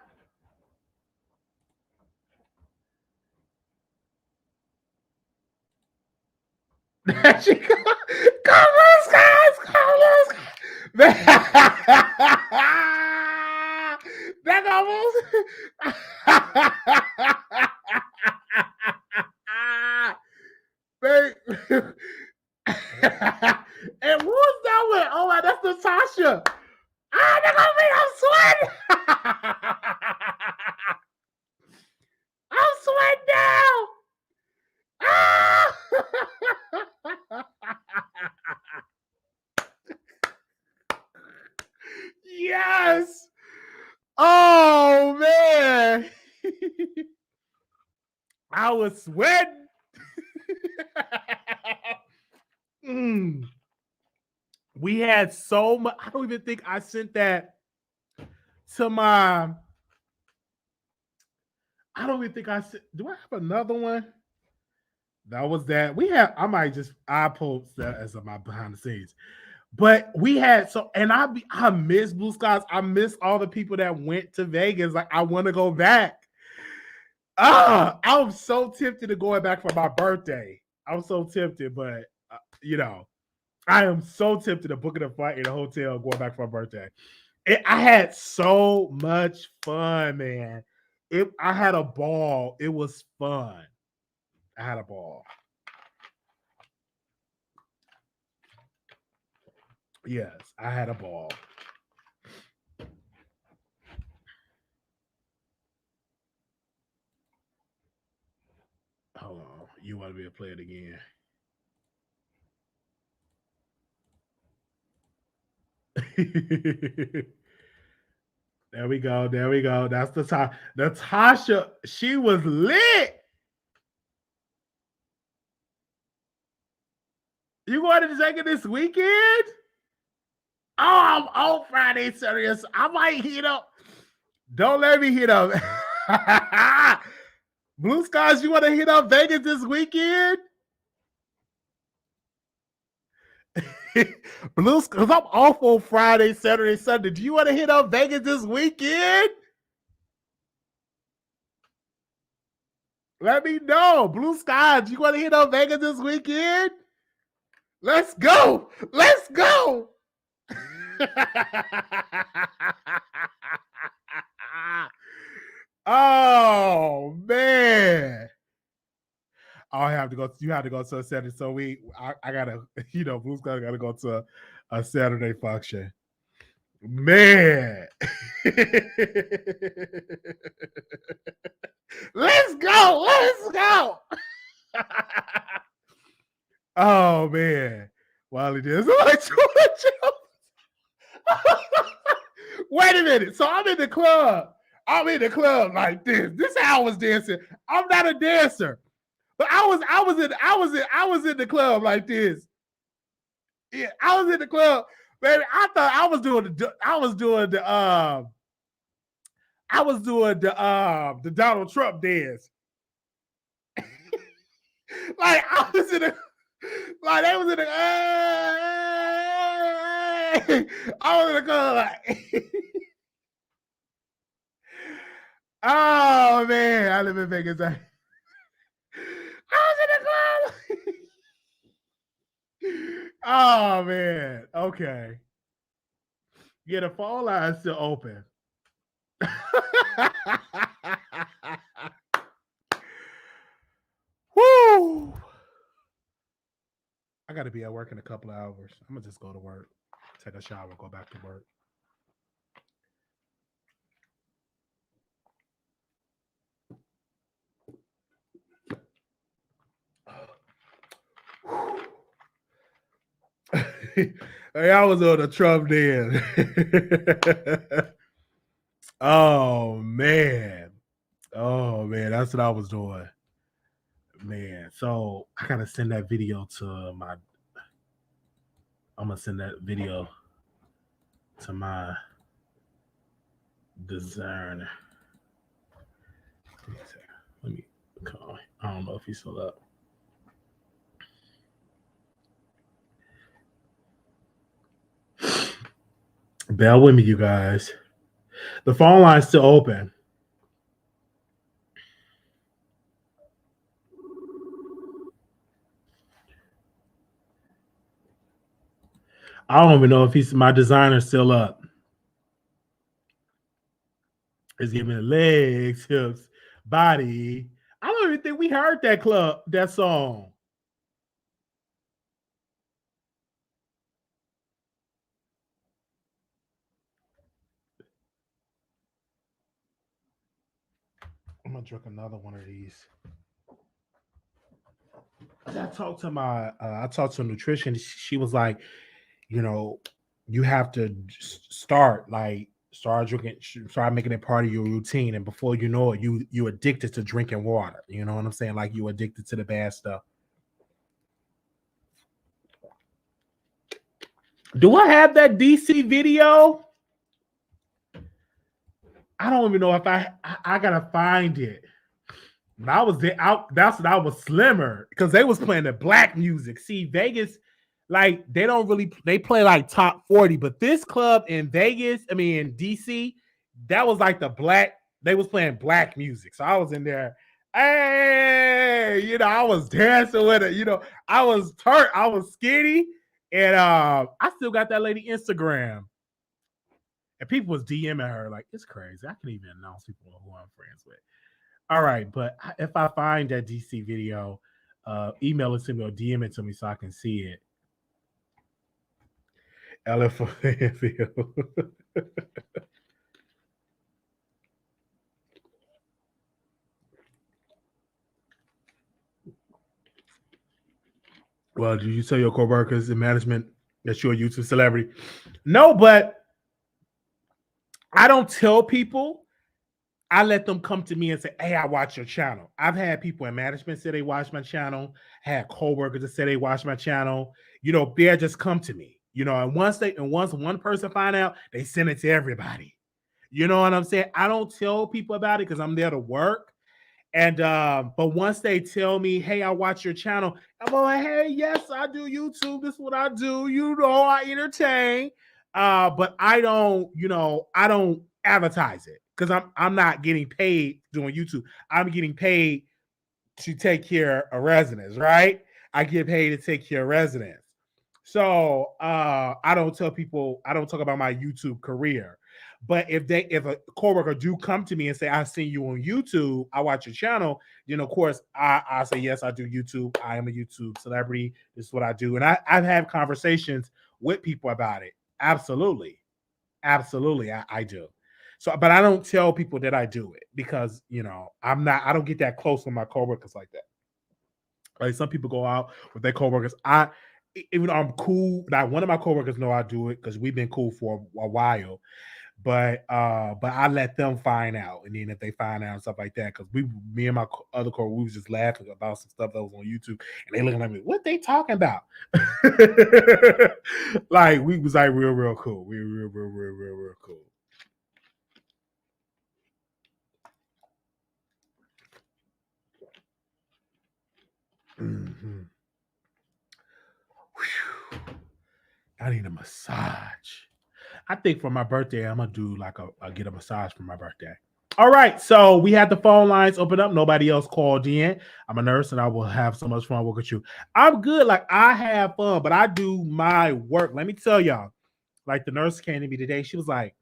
There she go. Come on, guys. Come on, that almost. And who's that with? Oh, that's Natasha. Ah, they're gonna make I'm sweating. I'm sweating now. Ah! Yes. Oh man. I was sweating. We had so much. I don't even think I sent that to my. I don't even think I sent. Do I have another one? That was that. We have. I post that as my behind the scenes. But we had and I miss Blue Skies. I miss all the people that went to Vegas. Like, I want to go back. I'm so tempted to go back for my birthday. I'm so tempted, but I am so tempted to book a flight in a hotel going back for my birthday. I had so much fun, man. I had a ball. It was fun. I had a ball. Yes, I had a ball. Hold on. You want me to play it again? There we go. There we go. That's the time. Natasha, she was lit. You going to Jamaica this weekend? Oh, I'm on Friday, serious. I might heat up. Don't let me heat up. Blue Skies, you want to hit up Vegas this weekend? Blue Skies, I'm off on Friday, Saturday, Sunday. Do you want to hit up Vegas this weekend? Let me know. Blue Skies, you want to hit up Vegas this weekend? Let's go. Let's go. Oh man. I have to go. You have to go to a Saturday. So I gotta, Blue Sky gotta go to a Saturday function. Man. Let's go. Let's go. Oh man. Wiley did like Wait a minute. So I'm in the club. Like this. This is how I was dancing. I'm not a dancer. But I was in the club like this. Yeah, I was in the club, baby. I thought I was doing the Donald Trump dance. Like I was in the like they was in the I was in the club like oh man, I live in Vegas. I was in the club. Oh man. Okay. Yeah, the phone line's still open. Woo! I gotta be at work in a couple of hours. I'm gonna just go to work, take a shower, go back to work. Hey, I was on the Trump dance. Oh man, that's what I was doing, man. So I gotta send that video to my. I'm gonna send that video to my designer. Let me call. I don't know if he's still up. Bear with me, you guys. The phone line's still open. I don't even know if my designer's still up. It's giving me legs, hips, body. I don't even think we heard that song. I'm gonna drink another one of these. I talked to a nutritionist. She was like, you have to start drinking, start making it part of your routine, and before you know it, you addicted to drinking water. You know what I'm saying? Like you addicted to the bad stuff. Do I have that DC video? I don't even know if I gotta find it. But I was there. That's when I was slimmer because they was playing the black music. See, Vegas, like they play like top 40, but this club in Vegas, in DC, that was like the black. They was playing black music, so I was in there. Hey, I was dancing with it. I was skinny, and I still got that lady Instagram. And people was DMing her like, it's crazy. I can even announce people who I'm friends with. All right, but if I find that DC video, email it to me or DM it to me so I can see it. LFO. Well, do you tell your coworkers in management that you're a YouTube celebrity? No, but I don't tell people. I let them come to me and say, hey, I watch your channel. I've had people in management say they watch my channel, had coworkers that say they watch my channel. They just come to me. And once one person find out, they send it to everybody. You know what I'm saying? I don't tell people about it because I'm there to work. And but once they tell me, hey, I watch your channel, I'm like, hey, yes, I do YouTube. This is what I do. I entertain. But I don't advertise it because I'm not getting paid doing YouTube. I'm getting paid to take care of residents, right? I get paid to take care of residents. So I don't tell people, I don't talk about my YouTube career. But if a coworker do come to me and say, I seen you on YouTube, I watch your channel, of course, I say, yes, I do YouTube. I am a YouTube celebrity. This is what I do. And I've had conversations with people about it. Absolutely. Absolutely, I do. So, but I don't tell people that I do it because I don't get that close with my coworkers like that. Like some people go out with their coworkers. Even though I'm cool, like one of my coworkers know I do it because we've been cool for a while. But I let them find out, and then if they find out and stuff like that, because me and my other coworker, we was just laughing about some stuff that was on YouTube, and they looking at me, what they talking about? Like we was like real cool. We were real cool. Mm-hmm. I need a massage. I think for my birthday, I'm gonna do like a get a massage for my birthday. All right, so we had the phone lines open up. Nobody else called in. I'm a nurse, and I will have so much fun working with you. I'm good. Like I have fun, but I do my work. Let me tell y'all. Like the nurse came to me today. She was like,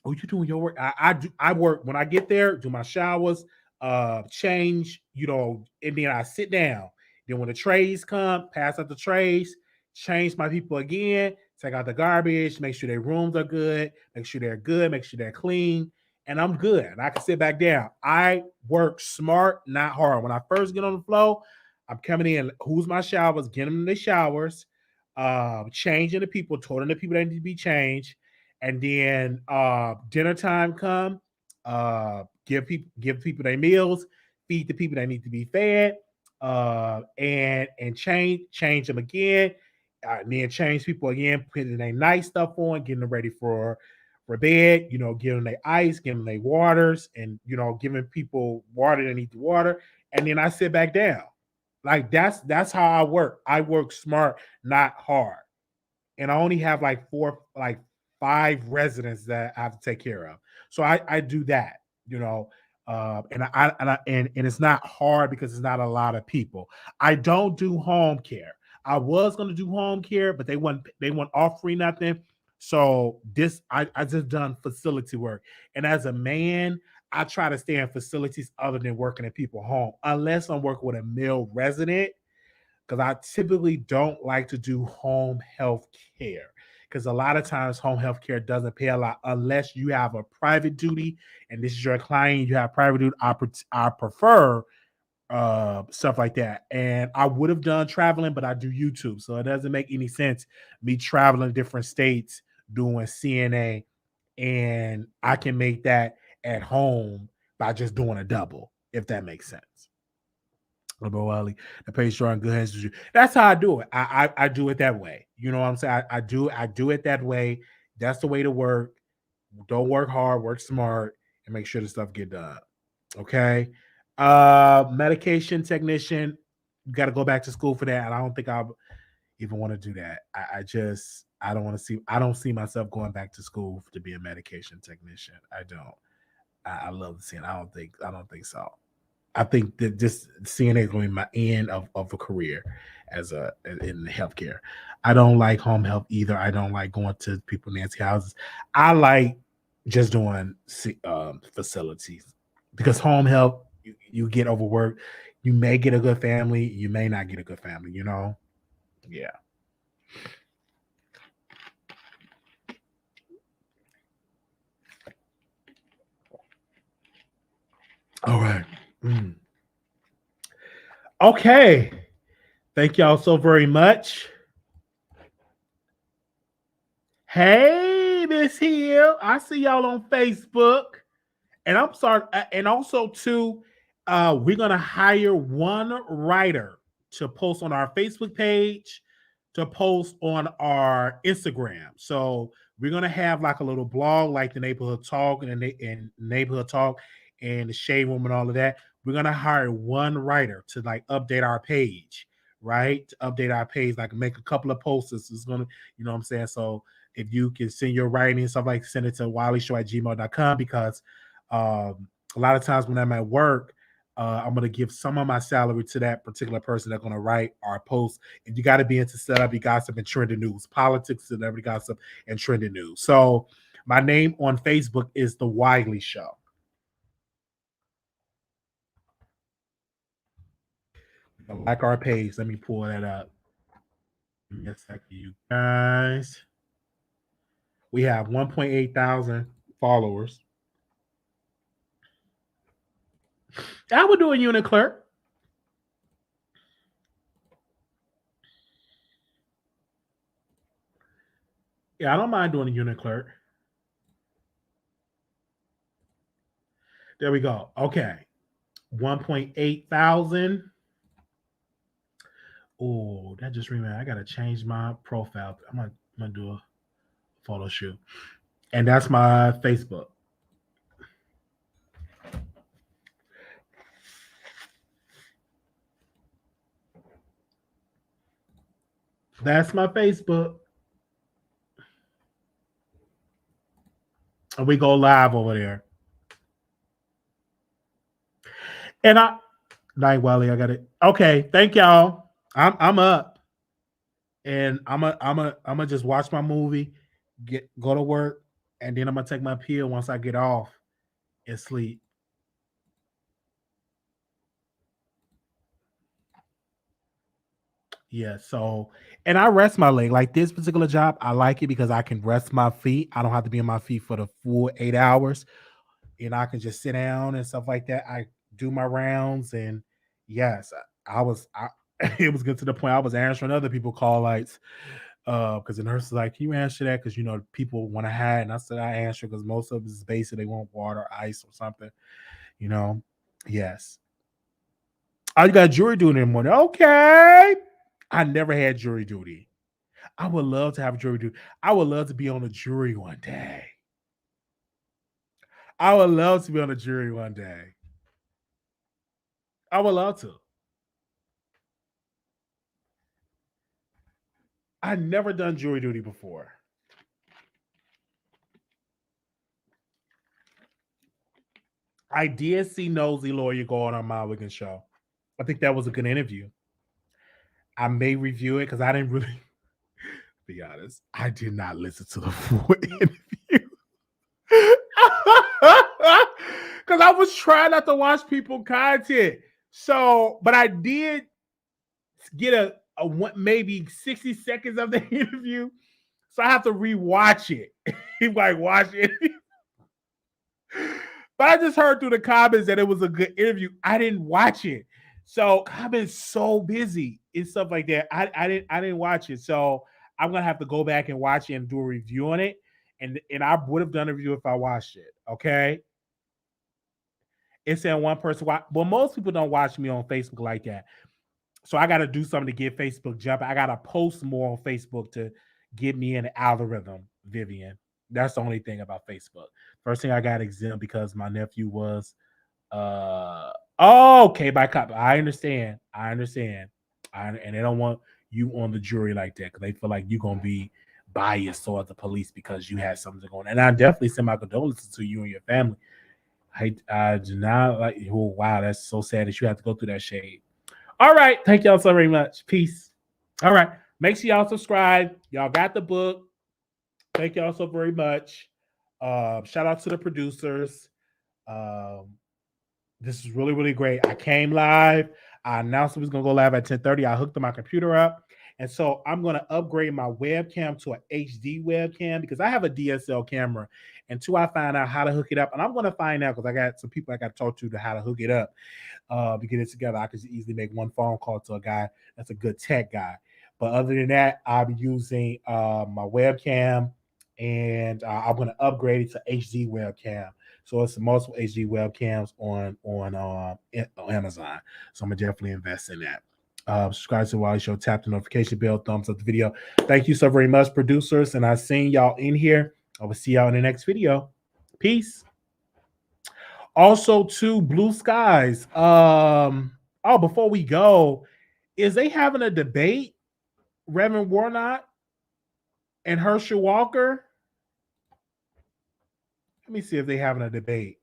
"Oh, you doing your work?" I do. I work when I get there. Do my showers, change. And then I sit down. Then when the trays come, pass out the trays, change my people again, take out the garbage, make sure their rooms are good, make sure they're good, make sure they're clean, and I'm good. And I can sit back down. I work smart, not hard. When I first get on the floor, I'm coming in. Who's my showers? Get them in the showers, changing the people, toting the people that need to be changed, and then dinner time come. Give people their meals, feed the people that need to be fed, and change them again, and then change people again, putting their nice stuff on, getting them ready for bed. Giving them their ice, giving them their waters, and giving people water that need the water, and then I sit back down. Like that's how I work. I work smart, not hard, and I only have like five residents that I have to take care of. So I do that, and it's not hard because it's not a lot of people. I don't do home care. I was gonna do home care, but they weren't offering nothing. So I just done facility work. And as a man, I try to stay in facilities other than working at people home, unless I'm working with a male resident, because I typically don't like to do home health care because a lot of times home health care doesn't pay a lot unless you have a private duty and this is your client. You have private duty. I prefer stuff like that. And I would have done traveling, but I do YouTube, so it doesn't make any sense me traveling to different states doing CNA, and I can make that at home by just doing a double, if that makes sense. Bro Wiley, the page strong, good hands with you. That's how I do it. I do it that way. You know what I'm saying? I do it that way. That's the way to work. Don't work hard, work smart, and make sure the stuff get done. Okay. Medication technician, got to go back to school for that. And I don't think I'll even want to do that. I don't want to see. I don't see myself going back to school to be a medication technician. I don't. I love the scene. I don't think so. I think that this CNA is going to be my end of a career in healthcare. I don't like home health either. I don't like going to people Nancy houses. I like just doing facilities because home health you get overworked. You may get a good family. You may not get a good family. Yeah. All right. Okay. Thank y'all so very much. Hey, Miss Hill. I see y'all on Facebook. And I'm sorry. And also, too, we're going to hire one writer to post on our Facebook page, to post on our Instagram. So we're going to have like a little blog like the Neighborhood Talk and Neighborhood Talk and the Shade Room and all of that. We're going to hire one writer to like update our page, right? To update our page, like make a couple of posts. It's going to, you know what I'm saying? So if you can send your writing and stuff, like send it to wileyshow@gmail.com, because a lot of times when I'm at work, I'm going to give some of my salary to that particular person that's going to write our post. And you got to be into celebrity gossip and trending news, politics, celebrity gossip, and trending news. So my name on Facebook is The Wiley Show. Like our page. Let me pull that up. Give me a second, you guys. We have 1.8 thousand followers. I would do a unit clerk. Yeah, I don't mind doing a unit clerk. There we go. Okay. 1.8 thousand. Oh, that just reminded me. I gotta change my profile. I'm gonna do a photo shoot. And that's my Facebook. That's my Facebook. And we go live over there. And night Wiley, I got it. Okay, thank y'all. I'm up. And I'm just watch my movie, go to work, and then I'm gonna take my pill once I get off and sleep. Yeah, so and I rest my leg. Like this particular job, I like it because I can rest my feet. I don't have to be on my feet for the full 8 hours. And I can just sit down and stuff like that. I do my rounds and yes, I it was good to the point I was answering other people call lights. Because the nurse was like, "Can you answer that?" Because people want to hide, and I said I answer because most of it is basic. They want water, ice, or something. You know, yes. Oh, you got jury duty in the morning. Okay. I never had jury duty. I would love to have jury duty. I would love to be on a jury one day. I would love to be on a jury one day. I would love to. I never done jury duty before. I did see Nosy Lawyer go on my Wiggins show. I think that was a good interview. I may review it because I didn't really be honest. I did not listen to the full interview. Because I was trying not to watch people content. So, but I did get a maybe 60 seconds of the interview. So I have to rewatch it. Like watch it. But I just heard through the comments that it was a good interview. I didn't watch it. So I've been so busy and stuff like that. I didn't watch it. So I'm gonna have to go back and watch it and do a review on it. And I would have done a review if I watched it. Okay. It's saying one person watch. Well, most people don't watch me on Facebook like that. So I gotta do something to get Facebook jumping. I gotta post more on Facebook to get me in the algorithm, Vivian. That's the only thing about Facebook. First thing I got exempt because my nephew was okay by cop. I understand. And they don't want you on the jury like that because they feel like you're gonna be biased towards the police because you had something going on. And I definitely send my condolences to you and your family. I do not like. Oh wow, that's so sad that you have to go through that shade. All right, thank y'all so very much. Peace. All right, make sure y'all subscribe. Y'all got the book. Thank y'all so very much. Shout out to the producers. This is really, really great. I came live. I announced it was going to go live at 10:30. I hooked my computer up. And so I'm going to upgrade my webcam to an HD webcam because I have a DSL camera. Until I find out how to hook it up. And I'm going to find out because I got some people I got to talk to how to hook it up. To get it together, I could easily make one phone call to a guy that's a good tech guy. But other than that, I'll be using my webcam and I'm going to upgrade it to HD webcam. So it's multiple HD webcams on Amazon. So I'm gonna definitely invest in that. Subscribe to the Wiley Show, tap the notification bell, thumbs up the video. Thank you so very much, producers. And I've seen y'all in here. I will see y'all in the next video. Peace. Also, to Blue Skies. Before we go, is they having a debate, Reverend Warnock and Herschel Walker? Let me see if they having a debate.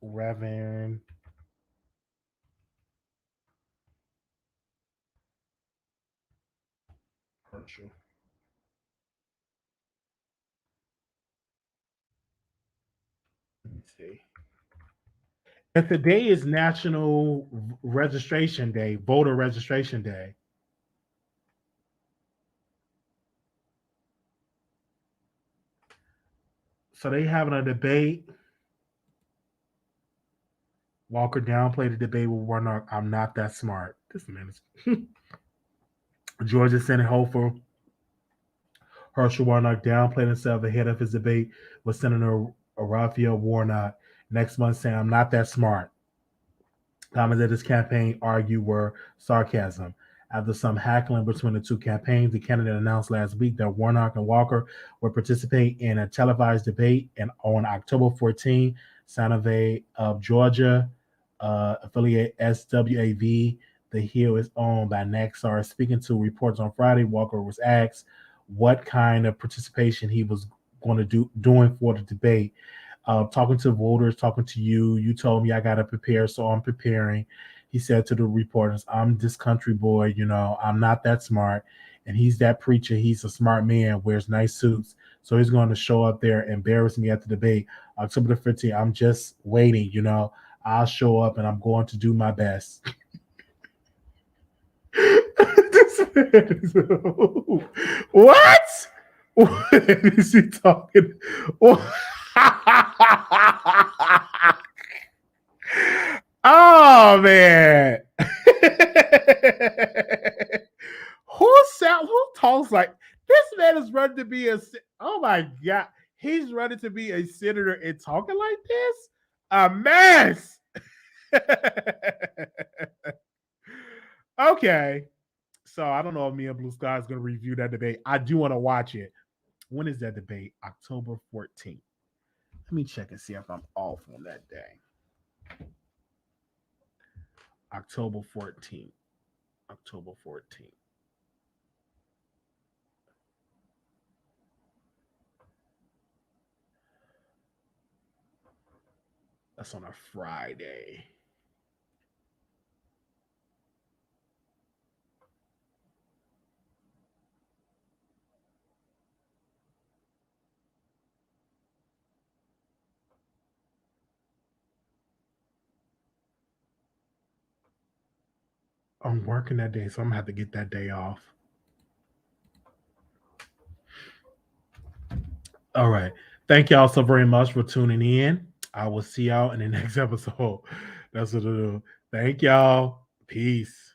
Reverend Herschel. Let me see. And today is National Registration Day, Voter Registration Day. So they having a debate. Walker downplayed the debate with Warnock. I'm not that smart. This man is Georgia Senate hopeful Herschel Warnock downplayed himself ahead of his debate with Senator Raphael Warnock next month, saying, I'm not that smart. Comments that his campaign argued were sarcasm. After some haggling between the two campaigns, the candidate announced last week that Warnock and Walker would participate in a televised debate on October 14. Sanofi of Georgia, affiliate SWAV, The Hill is owned by Naxar. Speaking to reports on Friday, Walker was asked what kind of participation he was going to doing for the debate. Talking to voters, talking to you. You told me I got to prepare, so I'm preparing. He said to the reporters, I'm this country boy, I'm not that smart. And he's that preacher. He's a smart man, wears nice suits. So he's going to show up there, embarrass me at the debate. October the 15th, I'm just waiting, I'll show up and I'm going to do my best. What? What is he talking? Oh man. Who talks like this? Man is running to be oh my god, he's running to be a senator and talking like this? A mess. Okay. So I don't know if me and Blue Sky is going to review that debate. I do want to watch it. When is that debate? October 14th. Let me check and see if I'm off on that day. October 14th. October 14th. That's on a Friday. I'm working that day, so I'm going to have to get that day off. All right. Thank y'all so very much for tuning in. I will see y'all in the next episode. That's what it'll do. Thank y'all. Peace.